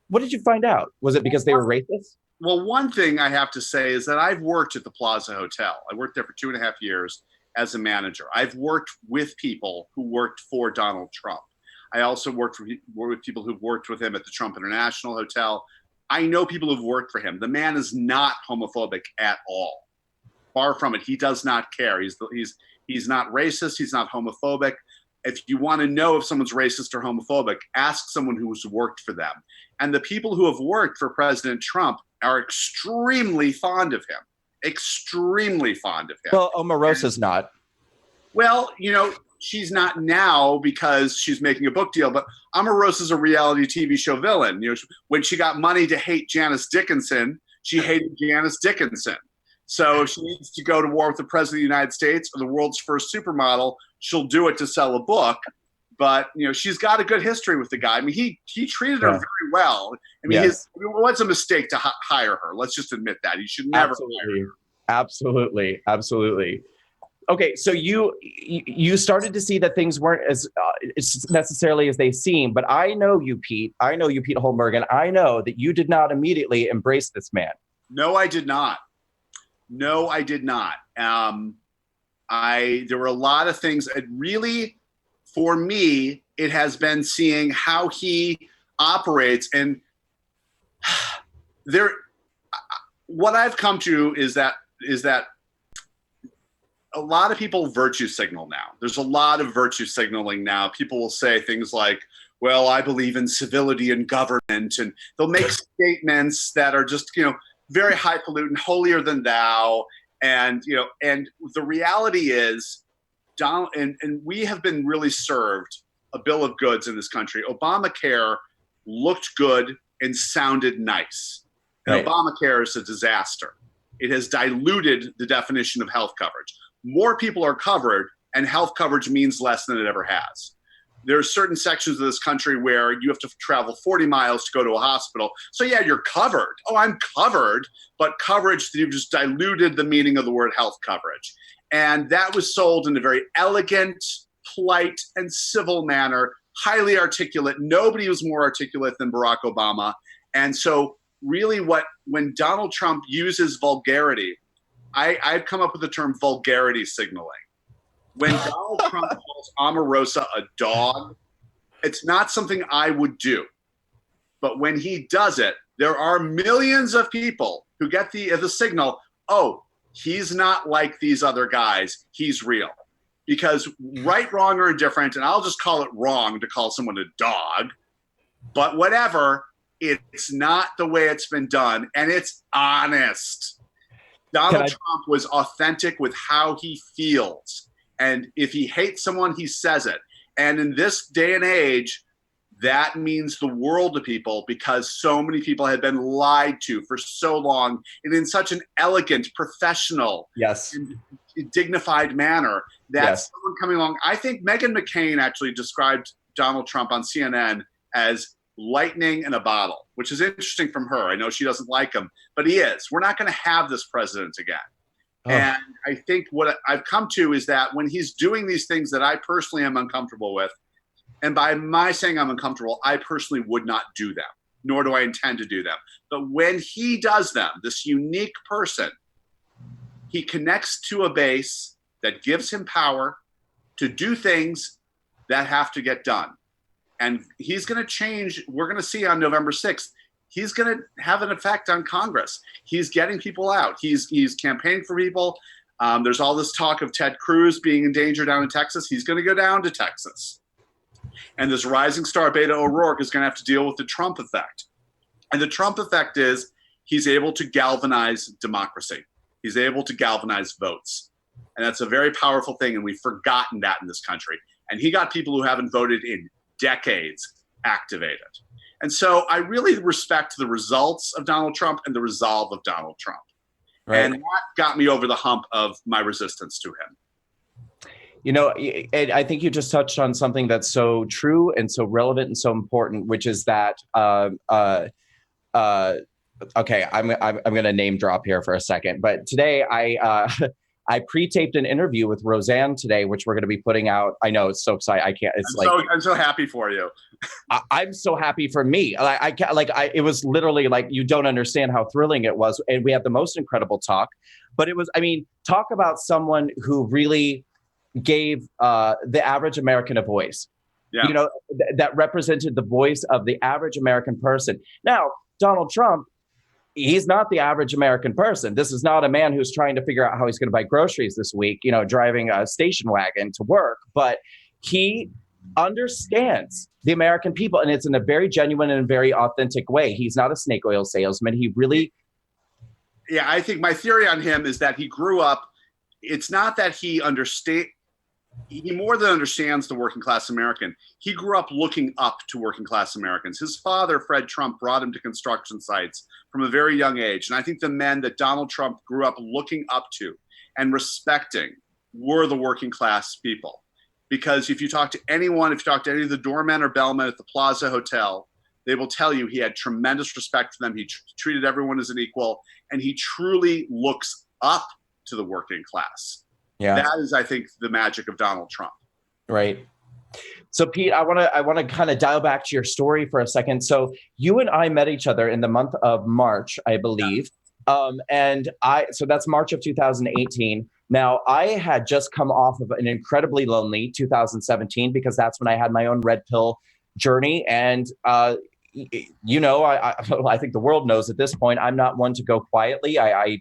What did you find out? Was it because they were racist? Well, one thing I have to say is that I've worked at the Plaza Hotel. I worked there for 2.5 years as a manager. I've worked with people who worked for Donald Trump. I also worked with people who've worked with him at the Trump International Hotel. I know people who've worked for him. The man is not homophobic at all. Far from it. He does not care. He's not racist. He's not homophobic. If you want to know if someone's racist or homophobic, ask someone who's worked for them. And the people who have worked for President Trump are extremely fond of him. Extremely fond of him. Well, Omarosa's not. Well, she's not now because she's making a book deal, but Omarosa's a reality TV show villain. When she got money to hate Janice Dickinson, she hated Janice Dickinson. So if she needs to go to war with the President of the United States or the world's first supermodel, she'll do it to sell a book. But, she's got a good history with the guy. I mean, he treated her very well. I mean, it was a mistake to hire her. Let's just admit that. He should never hire her. Absolutely. Absolutely. Okay, so you started to see that things weren't as necessarily as they seem, but I know you, Pete. I know you, Pete Holmberg, and I know that you did not immediately embrace this man. No, I did not. No, I did not. There were a lot of things. It really, for me, it has been seeing how he operates, and what I've come to is that a lot of people virtue signal now. There's a lot of virtue signaling now. People will say things like, well, I believe in civility and government, and they'll make statements that are just, very highfalutin, holier than thou. And, and the reality is, Donald, and we have been really served a bill of goods in this country. Obamacare looked good and sounded nice. And right. Obamacare is a disaster. It has diluted the definition of health coverage. More people are covered, and health coverage means less than it ever has. There are certain sections of this country where you have to travel 40 miles to go to a hospital. So yeah, you're covered. Oh, I'm covered, but coverage, you've just diluted the meaning of the word health coverage. And that was sold in a very elegant, polite, and civil manner, highly articulate. Nobody was more articulate than Barack Obama. And so really when Donald Trump uses vulgarity, I've come up with the term vulgarity signaling. When Donald Trump calls Omarosa a dog, it's not something I would do. But when he does it, there are millions of people who get the signal, oh, he's not like these other guys, he's real. Because right, wrong, or indifferent, and I'll just call it wrong to call someone a dog, but whatever, it's not the way it's been done, and it's honest. Donald Trump was authentic with how he feels. And if he hates someone, he says it. And in this day and age, that means the world to people because so many people had been lied to for so long and in such an elegant, professional, and dignified manner that someone coming along. I think Meghan McCain actually described Donald Trump on CNN as lightning in a bottle, which is interesting from her. I know she doesn't like him, but he is. We're not going to have this president again. And I think what I've come to is that when he's doing these things that I personally am uncomfortable with, and by my saying I'm uncomfortable, I personally would not do them, nor do I intend to do them. But when he does them, this unique person, he connects to a base that gives him power to do things that have to get done. And he's going to change. We're going to see on November 6th, he's going to have an effect on Congress. He's getting people out. He's campaigning for people. There's all this talk of Ted Cruz being in danger down in Texas. He's going to go down to Texas. And this rising star Beto O'Rourke is going to have to deal with the Trump effect. And the Trump effect is he's able to galvanize democracy. He's able to galvanize votes. And that's a very powerful thing. And we've forgotten that in this country. And he got people who haven't voted in decades activated. And so I really respect the results of Donald Trump and the resolve of Donald Trump. Right. And that got me over the hump of my resistance to him. You know, I think you just touched on something that's so true and so relevant and so important, which is that, okay, I'm going to name drop here for a second, but today I pre-taped an interview with Roseanne today, which we're going to be putting out. I know it's so exciting. I can't. It's I'm so happy for you. I'm so happy for me. I can't. It was literally like you don't understand how thrilling it was, and we had the most incredible talk. But it was. I mean, talk about someone who really gave the average American a voice. Yeah. You know, that represented the voice of the average American person. Now, Donald Trump. He's not the average American person. This is not a man who's trying to figure out how he's going to buy groceries this week, you know, driving a station wagon to work. But he understands the American people, and it's in a very genuine and very authentic way. He's not a snake oil salesman. He really... Yeah, I think my theory on him is that he grew up... It's not that he more than understands the working class American. He grew up looking up to working class Americans. His father, Fred Trump, brought him to construction sites from a very young age. And I think the men that Donald Trump grew up looking up to and respecting were the working class people. Because if you talk to anyone, if you talk to any of the doormen or bellmen at the Plaza Hotel, they will tell you he had tremendous respect for them. He treated everyone as an equal, and he truly looks up to the working class. Yeah, that is, I think, the magic of Donald Trump. Right. So, Pete, I want to kind of dial back to your story for a second. So, you and I met each other in the month of March, I believe, so that's March of 2018. Now, I had just come off of an incredibly lonely 2017 because that's when I had my own red pill journey, and you know, I think the world knows at this point I'm not one to go quietly. I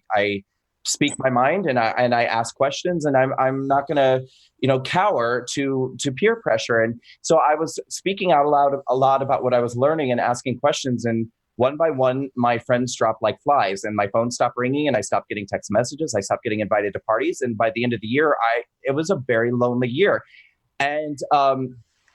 speak my mind and I ask questions, and I'm not going to, you know, cower to peer pressure. And so I was speaking out loud a lot about what I was learning and asking questions. And one by one, my friends dropped like flies, and my phone stopped ringing, and I stopped getting text messages. I stopped getting invited to parties. And by the end of the year, it was a very lonely year. And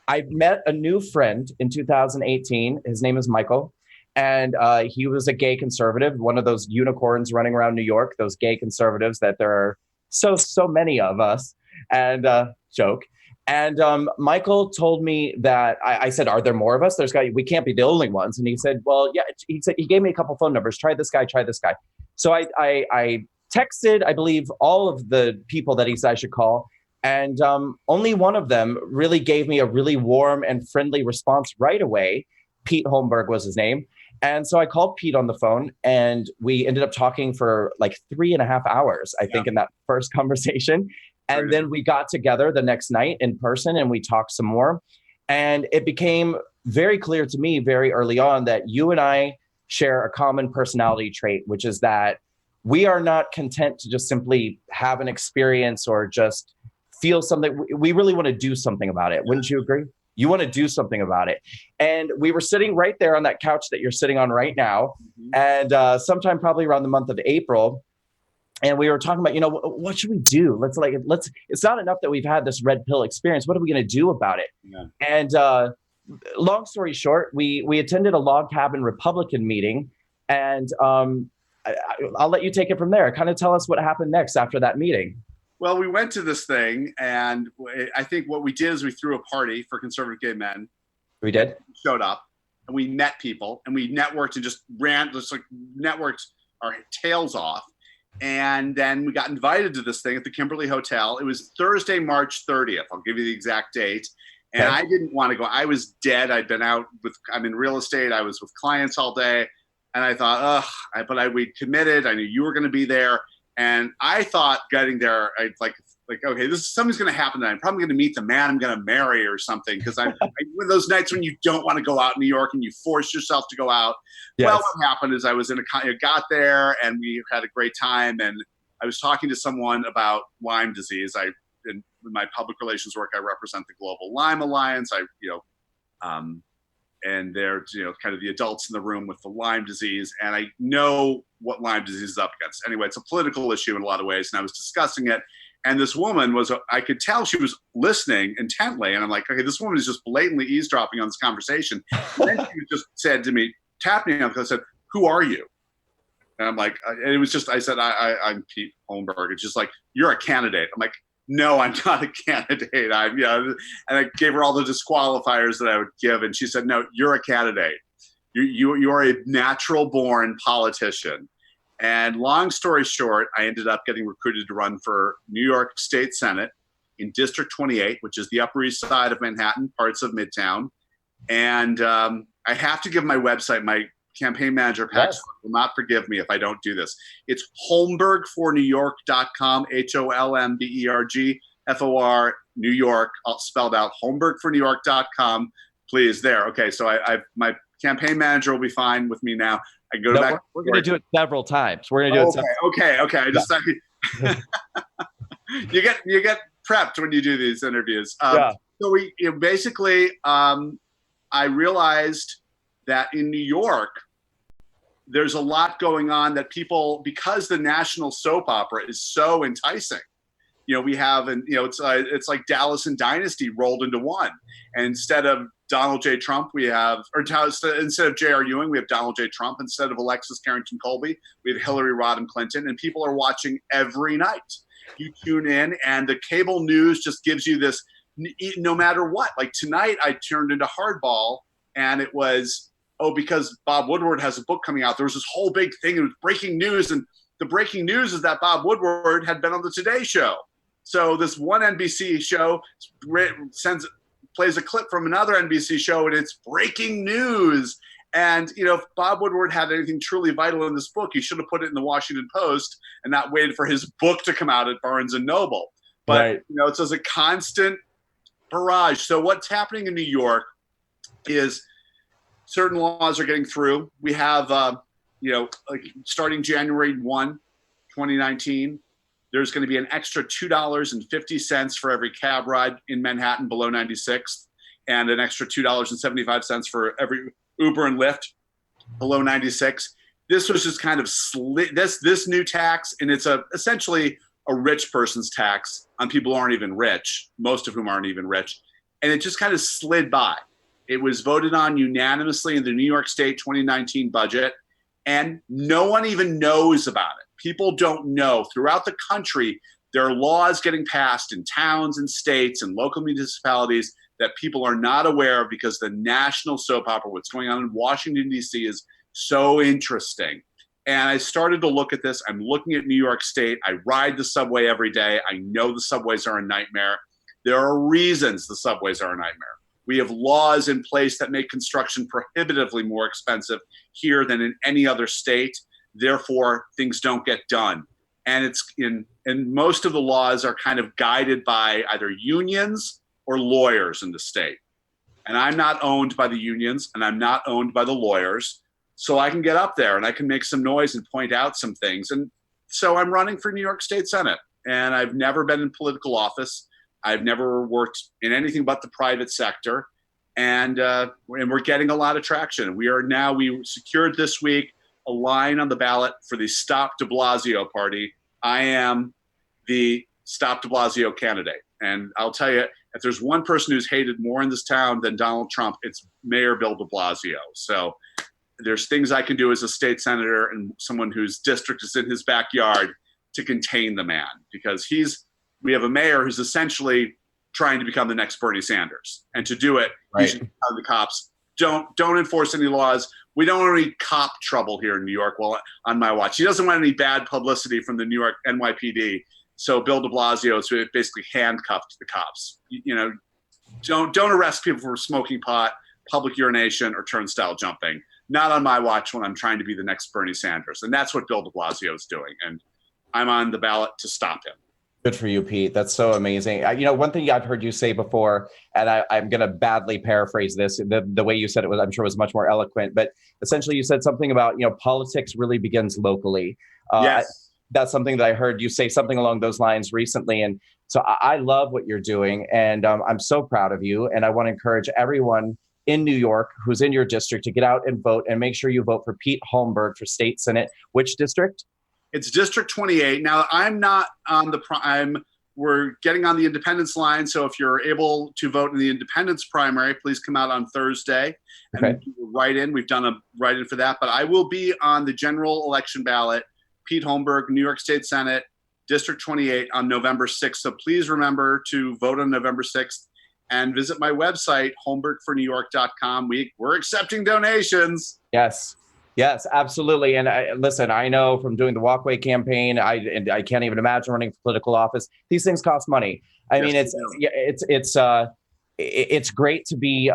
I met a new friend in 2018. His name is Michael. And he was a gay conservative, one of those unicorns running around New York, those gay conservatives that there are so many of us, and joke. And Michael told me that I said, are there more of us? We can't be the only ones. And he said, well, yeah, he gave me a couple phone numbers. Try this guy. So I texted, I believe, all of the people that he said I should call. And only one of them really gave me a really warm and friendly response right away. Pete Holmberg was his name. And so I called Pete on the phone, and we ended up talking for like 3.5 hours, I think, in that first conversation. And then we got together the next night in person, and we talked some more. And it became very clear to me very early on that you and I share a common personality trait, which is that we are not content to just simply have an experience or just feel something. We really want to do something about it. Wouldn't you agree? You want to do something about it. And we were sitting right there on that couch that you're sitting on right now. And sometime probably around the month of April. And we were talking about, what should we do? It's not enough that we've had this red pill experience. What are we going to do about it? Yeah. And long story short, we attended a log cabin Republican meeting, and I'll let you take it from there. Kind of tell us what happened next after that meeting. Well, we went to this thing, and I think what we did is we threw a party for conservative gay men. We did. We showed up, and we met people, and we networked and just networked our tails off. And then we got invited to this thing at the Kimberly Hotel. It was Thursday, March 30th. I'll give you the exact date. And I didn't want to go. I was dead. I'm in real estate. I was with clients all day. And I thought, we committed. I knew you were going to be there. And I thought getting there, okay, something's going to happen tonight. I'm probably going to meet the man I'm going to marry or something. Because one of those nights when you don't want to go out in New York and you force yourself to go out. Yes. Well, what happened is I got there and we had a great time. And I was talking to someone about Lyme disease. In my public relations work, I represent the Global Lyme Alliance. And they're kind of the adults in the room with the Lyme disease, and I know what Lyme disease is up against. Anyway, it's a political issue in a lot of ways, and I was discussing it, and this woman I could tell she was listening intently, and I'm like, okay, this woman is just blatantly eavesdropping on this conversation. And then she just said to me, tapped me on the, said, "Who are you?" And I'm like, and it was just, I said, I'm Pete Holmberg. It's just like, "You're a candidate." I'm like, "No, I'm not a candidate." And I gave her all the disqualifiers that I would give, and she said, "No, you're a candidate. You are a natural born politician." And long story short, I ended up getting recruited to run for New York State Senate in District 28, which is the Upper East Side of Manhattan, parts of Midtown. And I have to give my website, my campaign manager, Pax, will not forgive me if I don't do this. It's holmbergfornewyork.com, HOLMBERG, New York, all spelled out, holmbergfornewyork.com. Please, there. Okay, so my campaign manager will be fine with me now. I go back. We're going to do it several times. We're going to do it. Okay. I just you get prepped when you do these interviews. So we basically, I realized that in New York, there's a lot going on that people, because the national soap opera is so enticing. We have, it's like Dallas and Dynasty rolled into one. And instead of Donald J. Trump, instead of J.R. Ewing, we have Donald J. Trump. Instead of Alexis Carrington Colby, we have Hillary Rodham Clinton. And people are watching every night. You tune in, and the cable news just gives you this, no matter what. Like tonight, I turned into Hardball, and it was, because Bob Woodward has a book coming out. There was this whole big thing. It was breaking news. And the breaking news is that Bob Woodward had been on the Today Show. So this one NBC show plays a clip from another NBC show, and it's breaking news. And, if Bob Woodward had anything truly vital in this book, he should have put it in the Washington Post and not waited for his book to come out at Barnes & Noble. But, it's as a constant barrage. So what's happening in New York is certain laws are getting through. We have, starting January 1, 2019, there's going to be an extra $2.50 for every cab ride in Manhattan below 96th, and an extra $2.75 for every Uber and Lyft below 96. This was just kind of this new tax, and it's essentially a rich person's tax on people who aren't even rich, most of whom aren't even rich, and it just kind of slid by. It was voted on unanimously in the New York State 2019 budget, and no one even knows about it. People don't know. Throughout the country, there are laws getting passed in towns and states and local municipalities that people are not aware of, because the national soap opera, what's going on in Washington, D.C., is so interesting. And I started to look at this. I'm looking at New York State. I ride the subway every day. I know the subways are a nightmare. There are reasons the subways are a nightmare. We have laws in place that make construction prohibitively more expensive here than in any other state. Therefore, things don't get done. And and most of the laws are kind of guided by either unions or lawyers in the state. And I'm not owned by the unions, and I'm not owned by the lawyers. so I can get up there and I can make some noise and point out some things. And so I'm running for New York State Senate, and I've never been in political office. I've never worked in anything but the private sector. And we're getting a lot of traction. We secured this week a line on the ballot for the Stop de Blasio party. I am the Stop de Blasio candidate. And I'll tell you, if there's one person who's hated more in this town than Donald Trump, it's Mayor Bill de Blasio. So there's things I can do as a state senator and someone whose district is in his backyard to contain the man, because we have a mayor who's essentially trying to become the next Bernie Sanders. And to do it, he should tell the cops, don't enforce any laws. We don't want any cop trouble here in New York on my watch. He doesn't want any bad publicity from the New York NYPD. So Bill de Blasio is basically handcuffed the cops. Don't arrest people for smoking pot, public urination, or turnstile jumping. Not on my watch when I'm trying to be the next Bernie Sanders. And that's what Bill de Blasio is doing. And I'm on the ballot to stop him. Good for you, Pete. That's so amazing. One thing I've heard you say before, and I'm going to badly paraphrase this, the way you said it was, I'm sure was much more eloquent, but essentially you said something about, politics really begins locally. Yes. That's something that I heard you say something along those lines recently. And so I love what you're doing, and I'm so proud of you. And I want to encourage everyone in New York who's in your district to get out and vote, and make sure you vote for Pete Holmberg for state senate. Which district? It's District 28. Now, I'm not on we're getting on the independence line. So if you're able to vote in the independence primary, please come out on Thursday and write in. We've done a write-in for that. But I will be on the general election ballot, Pete Holmberg, New York State Senate, District 28 on November 6th. So please remember to vote on November 6th and visit my website, holmbergfornewyork.com. We're accepting donations. Yes, absolutely. And listen, I know from doing the Walkway campaign, I can't even imagine running for political office. These things cost money. I mean, it's great to be,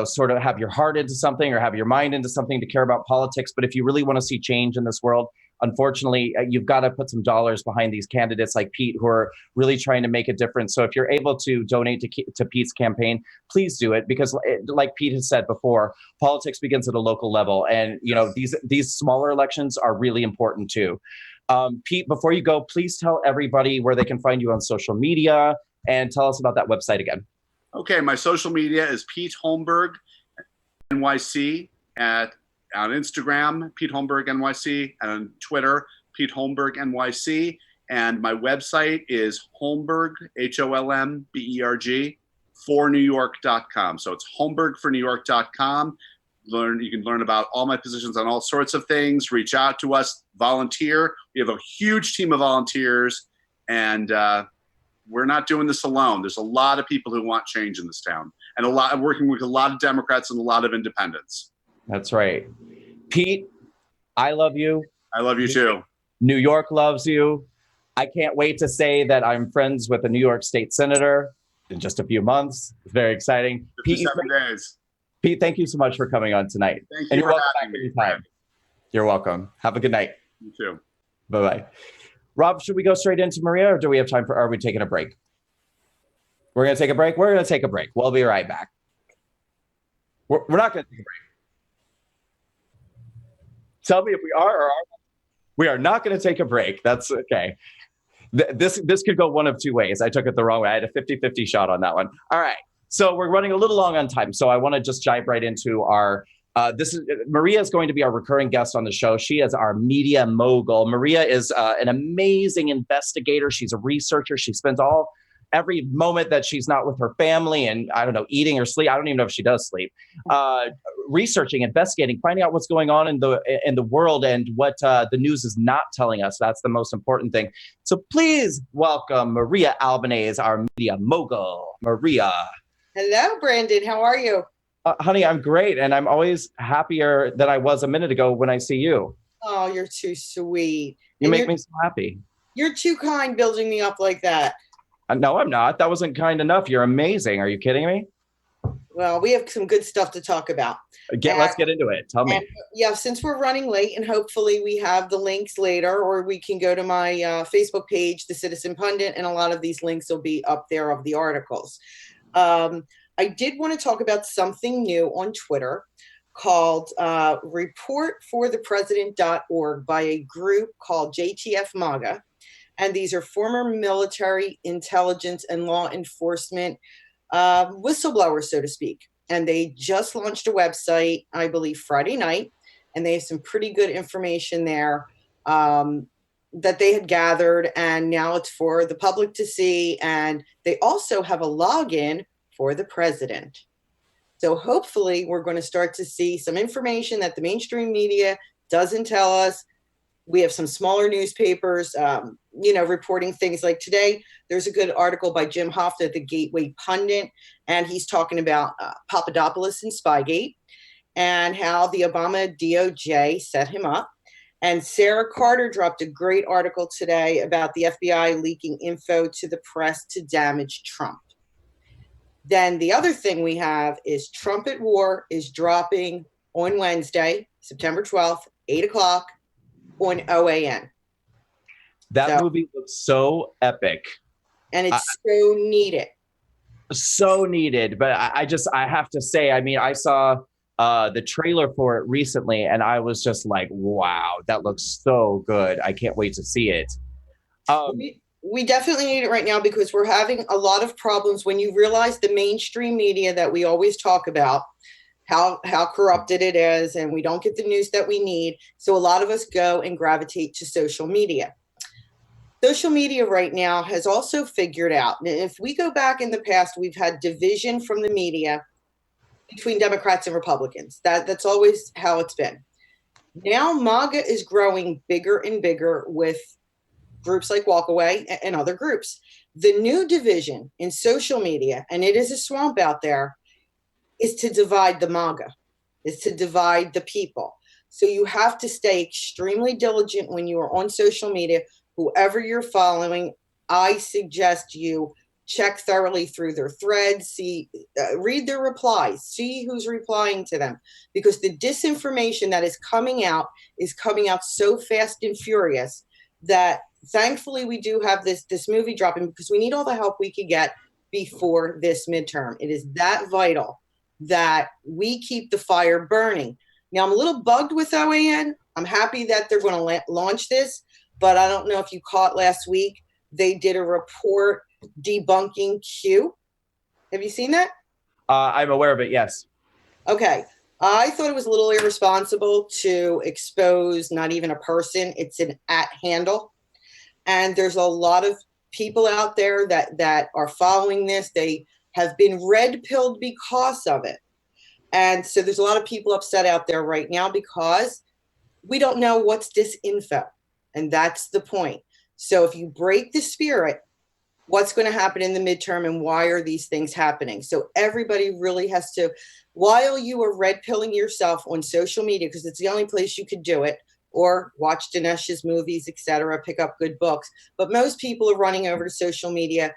sort of have your heart into something or have your mind into something to care about politics. But if you really want to see change in this world, unfortunately, you've got to put some dollars behind these candidates like Pete who are really trying to make a difference. So if you're able to donate to Pete's campaign, please do it, because like Pete has said before, politics begins at a local level. And, these smaller elections are really important too. Pete, before you go, please tell everybody where they can find you on social media, and tell us about that website again. Okay, my social media is Pete Holmberg NYC on Instagram, Pete Holmberg NYC, and on Twitter, Pete Holmberg NYC. And my website is Holmberg, HOLMBERG, fornewyork.com. So it's holmbergfornewyork.com. You can learn about all my positions on all sorts of things. Reach out to us, volunteer. We have a huge team of volunteers, and we're not doing this alone. There's a lot of people who want change in this town, and working with a lot of Democrats and a lot of independents. That's right. Pete, I love you. I love you too. New York loves you. I can't wait to say that I'm friends with a New York State senator in just a few months. It's very exciting. 57 days. Pete, thank you so much for coming on tonight. Thank you for having me. You're welcome. Have a good night. You too. Bye-bye. Rob, should we go straight into Maria, or do we have time are we taking a break? We're going to take a break? We're going to take a break. We'll be right back. We're not going to take a break. Tell me if we are or are not. We are not going to take a break. That's okay. This could go one of two ways. I took it the wrong way. I had a 50-50 shot on that one. All right. So we're running a little long on time. So I want to just dive right into our, Maria is going to be our recurring guest on the show. She is our media mogul. Maria is an amazing investigator. She's a researcher. She spends every moment that she's not with her family and, I don't know, eating or sleep. I don't even know if she does sleep. Researching, investigating, finding out what's going on in the world and what the news is not telling us. That's the most important thing. So please welcome Maria Albanese, our media mogul. Maria. Hello, Brandon. How are you? Honey, I'm great. And I'm always happier than I was a minute ago when I see you. Oh, you're too sweet. You make me so happy. You're too kind building me up like that. No, I'm not. That wasn't kind enough. You're amazing. Are you kidding me? Well, we have some good stuff to talk about. Let's get into it. Tell me. Since we're running late, and hopefully we have the links later, or we can go to my Facebook page, the Citizen Pundit, and a lot of these links will be up there of the articles. I did want to talk about something new on Twitter called reportforthepresident.org by a group called JTF MAGA. And these are former military, intelligence, and law enforcement whistleblowers, so to speak. And they just launched a website, I believe, Friday night. And they have some pretty good information there that they had gathered. And now it's for the public to see. And they also have a login for the president. So hopefully we're going to start to see some information that the mainstream media doesn't tell us. We have some smaller newspapers, reporting things like today. There's a good article by Jim Hoft at the Gateway Pundit, and he's talking about Papadopoulos and Spygate and how the Obama DOJ set him up. And Sarah Carter dropped a great article today about the FBI leaking info to the press to damage Trump. Then the other thing we have is Trump at War is dropping on Wednesday, September 12th, 8 o'clock on OAN. That movie looks so epic. And it's so needed. So needed. But I have to say, I mean, I saw the trailer for it recently and I was just like, wow, that looks so good. I can't wait to see it. We definitely need it right now because we're having a lot of problems when you realize the mainstream media that we always talk about, how corrupted it is, and we don't get the news that we need. So a lot of us go and gravitate to social media. Social media right now has also figured out, and if we go back in the past, we've had division from the media between Democrats and Republicans. That's always how it's been. Now MAGA is growing bigger and bigger with groups like Walkaway and other groups. The new division in social media, and it is a swamp out there, is to divide the MAGA, is to divide the people. So you have to stay extremely diligent when you are on social media. Whoever you're following, I suggest you check thoroughly through their threads, read their replies, see who's replying to them, because the disinformation that is coming out so fast and furious that thankfully we do have this movie dropping because we need all the help we could get before this midterm. It is that vital that we keep the fire burning. Now, I'm a little bugged with OAN. I'm happy that they're going to launch this, but I don't know if you caught last week, they did a report debunking Q. Have you seen that? I'm aware of it, yes. Okay. I thought it was a little irresponsible to expose not even a person. It's an @ handle. And there's a lot of people out there that are following this. They have been red-pilled because of it. And so there's a lot of people upset out there right now because we don't know what's disinfo. And that's the point. So if you break the spirit, what's going to happen in the midterm and why are these things happening? So everybody really has to, while you are red-pilling yourself on social media, because it's the only place you could do it, or watch Dinesh's movies, etc., pick up good books. But most people are running over to social media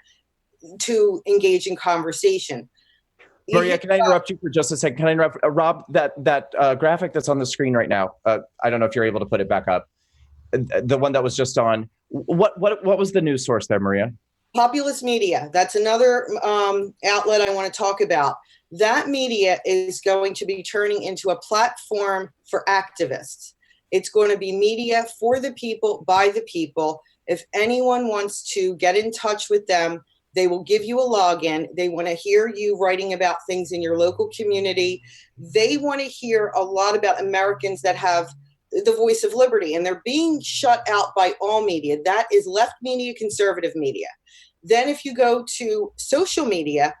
to engage in conversation. Maria, can I interrupt you for just a second? Can I interrupt? Rob, that graphic that's on the screen right now, I don't know if you're able to put it back up. The one that was just on. What was the news source there, Maria? Populist Media. That's another outlet I want to talk about. That media is going to be turning into a platform for activists. It's going to be media for the people, by the people. If anyone wants to get in touch with them, they will give you a login. They want to hear you writing about things in your local community. They want to hear a lot about Americans that have the voice of liberty, and they're being shut out by all media. That is left media, conservative media. Then if you go to social media,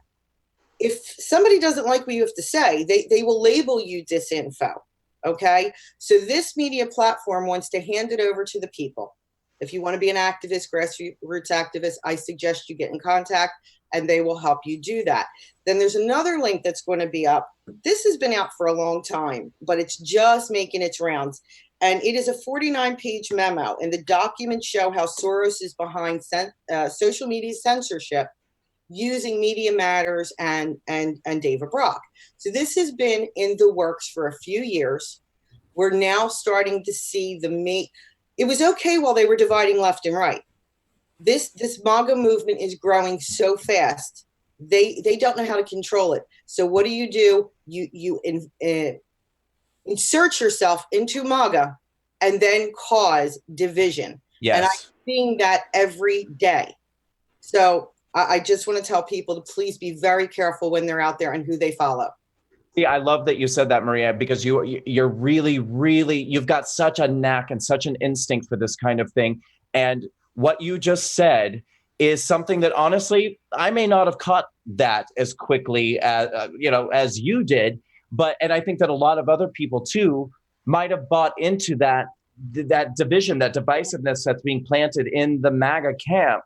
if somebody doesn't like what you have to say, they will label you disinfo. Okay, so this media platform wants to hand it over to the people. If you want to be an activist, grassroots activist, I suggest you get in contact and they will help you do that. Then there's another link that's going to be up. This has been out for a long time, but it's just making its rounds. And it is a 49-page memo, and the documents show how Soros is behind social media censorship using Media Matters and David Brock. So this has been in the works for a few years. We're now starting to see it was okay while they were dividing left and right. This MAGA movement is growing so fast. They don't know how to control it. So what do? You insert yourself into MAGA and then cause division. Yes. And I'm seeing that every day. So I just want to tell people to please be very careful when they're out there and who they follow. Yeah, I love that you said that, Maria, because you're really, really, you've got such a knack and such an instinct for this kind of thing. And what you just said is something that honestly, I may not have caught that as quickly as you did. And I think that a lot of other people too might have bought into that division, that divisiveness that's being planted in the MAGA camp.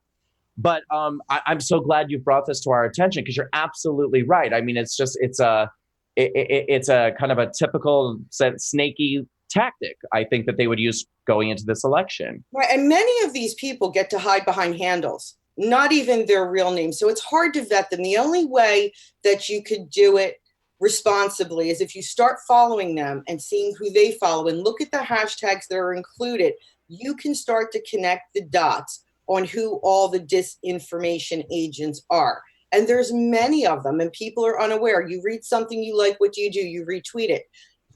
But I'm so glad you brought this to our attention, because you're absolutely right. I mean, it's a kind of a typical snaky tactic, I think, that they would use going into this election. Right. And many of these people get to hide behind handles, not even their real names. So it's hard to vet them. The only way that you could do it responsibly is if you start following them and seeing who they follow and look at the hashtags that are included. You can start to connect the dots on who all the disinformation agents are. And there's many of them, and people are unaware. You read something you like, what do? You retweet it.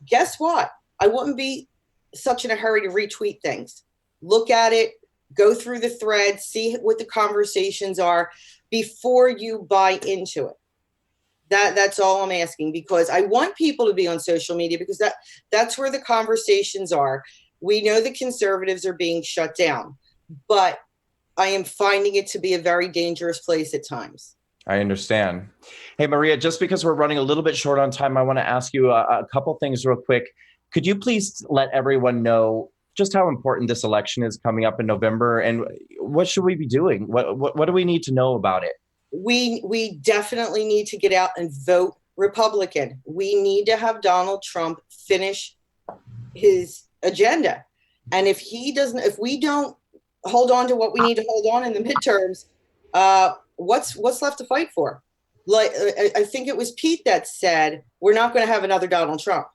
Guess what? I wouldn't be such in a hurry to retweet things. Look at it, go through the thread, see what the conversations are before you buy into it. That's all I'm asking, because I want people to be on social media, because that's where the conversations are. We know the conservatives are being shut down, but I am finding it to be a very dangerous place at times. I understand. Hey, Maria, just because we're running a little bit short on time, I want to ask you a couple things real quick. Could you please let everyone know just how important this election is coming up in November, and what should we be doing? What do we need to know about it? We definitely need to get out and vote Republican. We need to have Donald Trump finish his agenda. And if we don't hold on to what we need to hold on in the midterms, what's left to fight for? Like, I think it was Pete that said, we're not going to have another Donald Trump.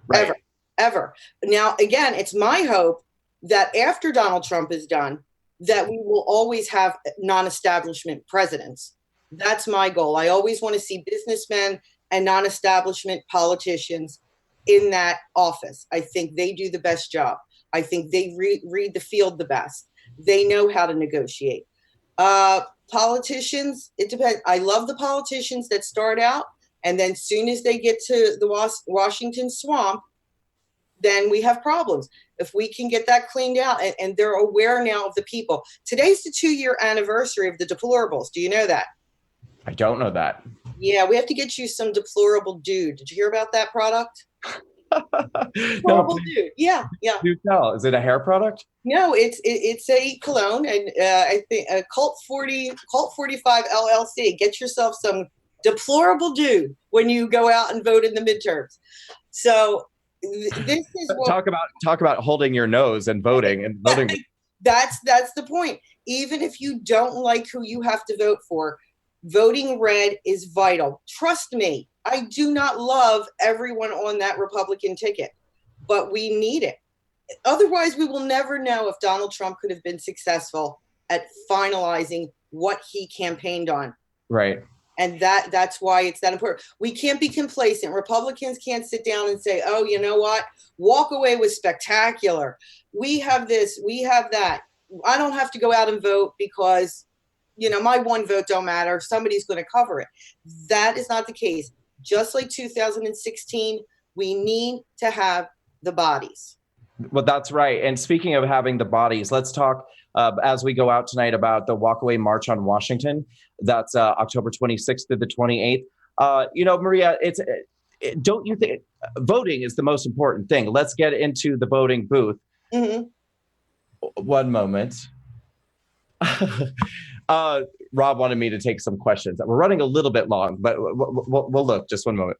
Right. Ever. Now, again, it's my hope that after Donald Trump is done, that we will always have non-establishment presidents. That's my goal. I always want to see businessmen and non-establishment politicians in that office. I think they do the best job. I think they read the field the best. They know how to negotiate. Politicians, it depends. I love the politicians that start out, and then soon as they get to the Washington swamp, then we have problems. If we can get that cleaned out, and they're aware now of the people. Today's the 2-year anniversary of the deplorables. Do you know that? I don't know that. Yeah, we have to get you some deplorable dude. Did you hear about that product? No, dude. Yeah. Do tell. Is it a hair product? No, it's a cologne, and I think a Cult 45 LLC. Get yourself some deplorable dude when you go out and vote in the midterms. So this is what, talk about holding your nose and voting and voting. That's the point. Even if you don't like who you have to vote for, voting red is vital. Trust me, I do not love everyone on that Republican ticket, but we need it. Otherwise, we will never know if Donald Trump could have been successful at finalizing what he campaigned on. Right. And that's why it's that important. We can't be complacent. Republicans can't sit down and say, oh, you know what? Walk away was spectacular. We have this, we have that. I don't have to go out and vote because, my one vote don't matter. Somebody's going to cover it. That is not the case. Just like 2016, we need to have the bodies. Well, that's right. And speaking of having the bodies, let's talk as we go out tonight about the Walkaway March on Washington. That's October 26th through the 28th. Maria, don't you think voting is the most important thing? Let's get into the voting booth. Mm-hmm. One moment. Rob wanted me to take some questions. We're running a little bit long, but we'll look. Just one moment.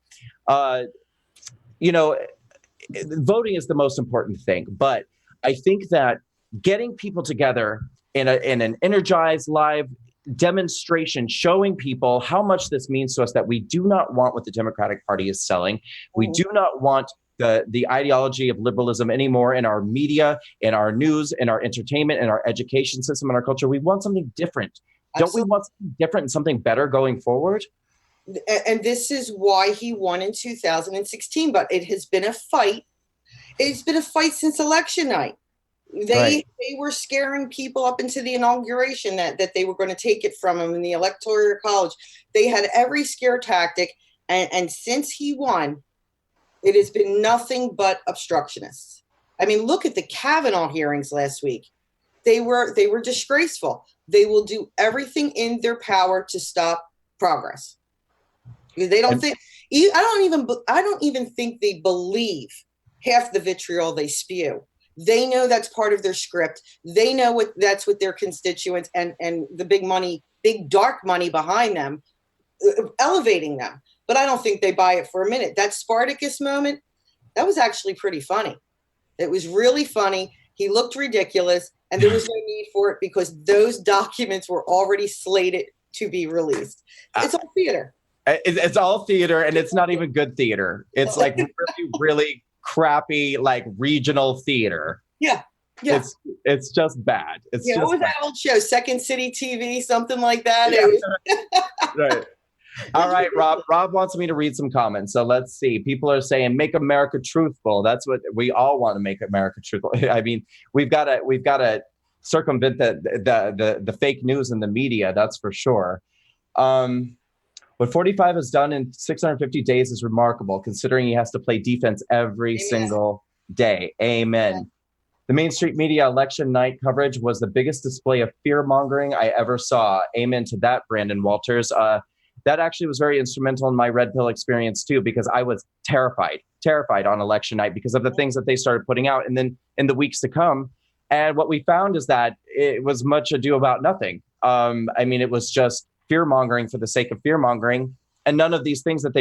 Voting is the most important thing, but I think that getting people together in an energized live demonstration, showing people how much this means to us, that we do not want what the Democratic Party is selling. We do not want the ideology of liberalism anymore in our media, in our news, in our entertainment, in our education system, in our culture. We want something different. Absolutely. Don't we want something different and something better going forward? And this is why he won in 2016. But it has been a fight. It's been a fight since election night. They were scaring people up into the inauguration that they were going to take it from him in the Electoral College. They had every scare tactic. And since he won, it has been nothing but obstructionists. I mean, look at the Kavanaugh hearings last week. They were disgraceful. They will do everything in their power to stop progress. They don't think. I don't even think they believe half the vitriol they spew. They know that's part of their script. They know that's what their constituents and the big money, big dark money behind them, elevating them. But I don't think they buy it for a minute. That Spartacus moment, that was actually pretty funny. It was really funny. He looked ridiculous, and there was no need for it because those documents were already slated to be released. It's all theater. It's all theater, and it's not even good theater. It's like really, really crappy, like regional theater. Yeah. It's just bad. It's just what was bad. that old show? Second City TV, something like that. Yeah. Right. All right, Rob. Rob wants me to read some comments. So let's see. People are saying, "Make America truthful." That's what we all want to make America truthful. I mean, we've got to circumvent the fake news in the media. That's for sure. What 45 has done in 650 days is remarkable, considering he has to play defense every single day. Amen. The Main Street media election night coverage was the biggest display of fear-mongering I ever saw. Amen to that, Brandon Walters. That actually was very instrumental in my red pill experience too, because I was terrified on election night because of the things that they started putting out. And then in the weeks to come, and what we found is that it was much ado about nothing. I mean, it was just fear mongering for the sake of fear mongering. And none of these things that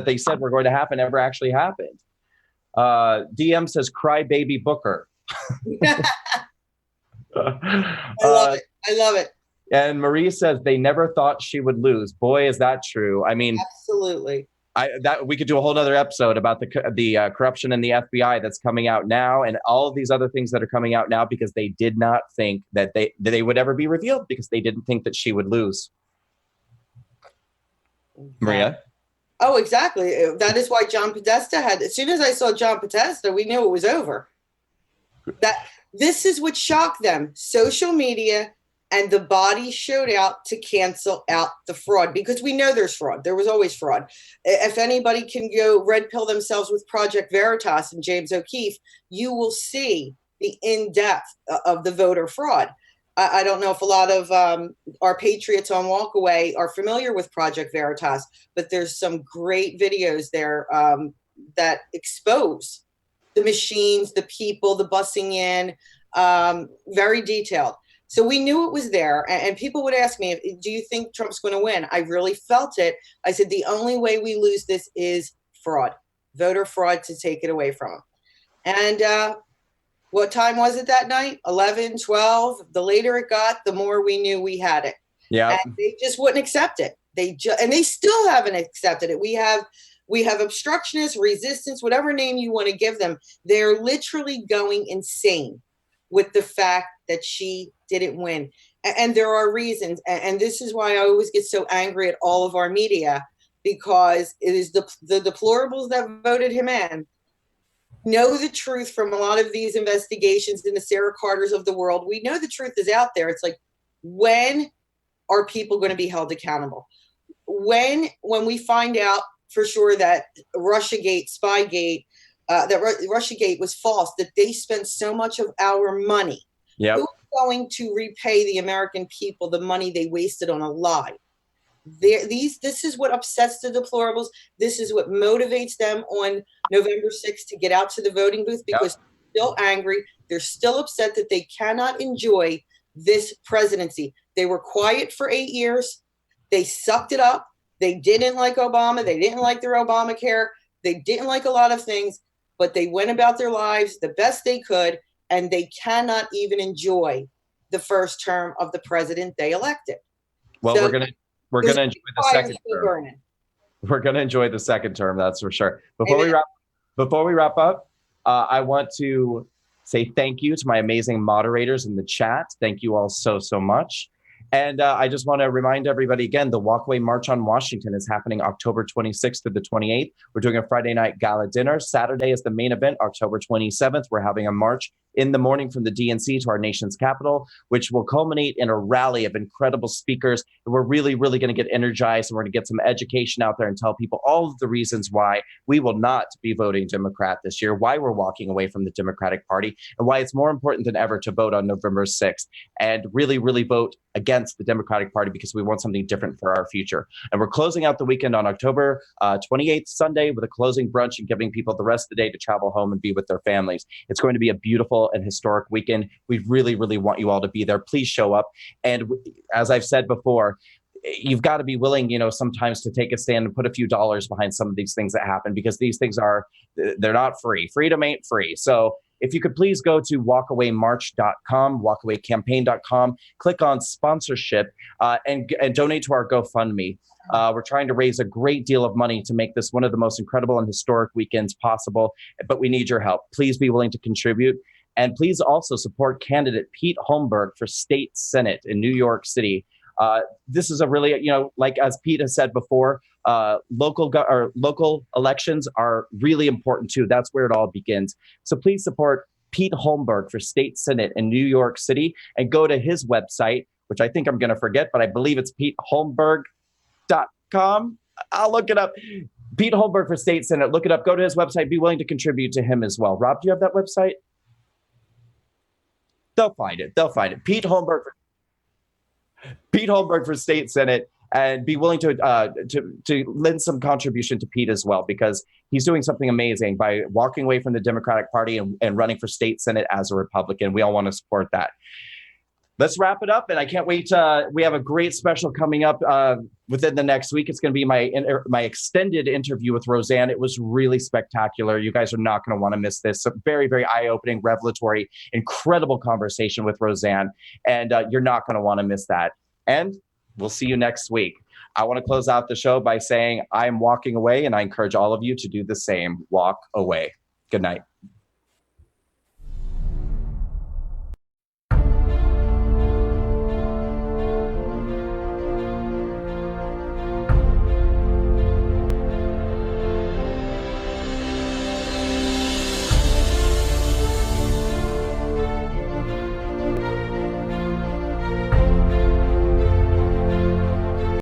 they said were going to happen ever actually happened. DM says, "Cry baby Booker." I love it. And Marie says they never thought she would lose. Boy, is that true. I mean, absolutely. We could do a whole other episode about the corruption in the FBI that's coming out now, and all of these other things that are coming out now because they did not think that they would ever be revealed because they didn't think that she would lose. Maria? Oh, exactly. That is why John Podesta as soon as I saw John Podesta, we knew it was over. This is what shocked them. Social media and the body showed out to cancel out the fraud because we know there's fraud. There was always fraud. If anybody can go red pill themselves with Project Veritas and James O'Keefe, you will see the in-depth of the voter fraud. I don't know if a lot of our patriots on Walkaway are familiar with Project Veritas, but there's some great videos there that expose the machines, the people, the bussing in, very detailed. So we knew it was there. And people would ask me, do you think Trump's going to win? I really felt it. I said, the only way we lose this is fraud, voter fraud to take it away from him. And what time was it that night? 11, 12. The later it got, the more we knew we had it. Yeah. And they just wouldn't accept it. And they still haven't accepted it. We have obstructionists, resistance, whatever name you want to give them. They're literally going insane with the fact that she didn't win. And there are reasons. And this is why I always get so angry at all of our media, because it is the deplorables that voted him in know the truth from a lot of these investigations in the Sarah Carters of the world. We know the truth is out there. It's like, when are people going to be held accountable? When we find out for sure that Russiagate, Spygate, that Russiagate was false, that they spent so much of our money. Yep. Who's going to repay the American people the money they wasted on a lie? This is what upsets the deplorables. This is what motivates them on November 6th to get out to the voting booth, because they're still angry. They're still upset that they cannot enjoy this presidency. They were quiet for 8 years. They sucked it up. They didn't like Obama. They didn't like their Obamacare. They didn't like a lot of things, but they went about their lives the best they could, and they cannot even enjoy the first term of the president they elected. Well, so we're gonna enjoy the second term. We're gonna enjoy the second term, that's for sure. Before we wrap up, I want to say thank you to my amazing moderators in the chat. Thank you all so much. And I just want to remind everybody again, the Walkaway March on Washington is happening October 26th through the 28th. We're doing a Friday night gala dinner. Saturday is the main event, October 27th. We're having a march in the morning from the DNC to our nation's capital, which will culminate in a rally of incredible speakers. And we're really, really going to get energized, and we're going to get some education out there and tell people all of the reasons why we will not be voting Democrat this year, why we're walking away from the Democratic Party, and why it's more important than ever to vote on November 6th and really, really vote against the Democratic Party, because we want something different for our future. And we're closing out the weekend on October 28th, Sunday, with a closing brunch and giving people the rest of the day to travel home and be with their families. It's going to be a beautiful and historic weekend. We really, really want you all to be there. Please show up. And as I've said before, you've got to be willing, sometimes to take a stand and put a few dollars behind some of these things that happen, because these things they're not free. Freedom ain't free. So if you could please go to walkawaymarch.com, walkawaycampaign.com, click on sponsorship, and donate to our GoFundMe. We're trying to raise a great deal of money to make this one of the most incredible and historic weekends possible, but we need your help. Please be willing to contribute. And please also support candidate Pete Holmberg for state senate in New York City. This is a really, like as Pete has said before, local elections are really important too. That's where it all begins. So please support Pete Holmberg for state senate in New York City, and go to his website, which I think I'm going to forget, but I believe it's PeteHolmberg.com. I'll look it up. Pete Holmberg for state senate. Look it up. Go to his website. Be willing to contribute to him as well. Rob, do you have that website? They'll find it. Pete Holmberg for state senate, and be willing to lend some contribution to Pete as well, because he's doing something amazing by walking away from the Democratic Party and running for state senate as a Republican. We all want to support that. Let's wrap it up, and I can't wait. We have a great special coming up within the next week. It's going to be my extended interview with Roseanne. It was really spectacular. You guys are not going to want to miss this. A very, very eye-opening, revelatory, incredible conversation with Roseanne, and you're not going to want to miss that. And we'll see you next week. I want to close out the show by saying I'm walking away, and I encourage all of you to do the same. Walk away. Good night.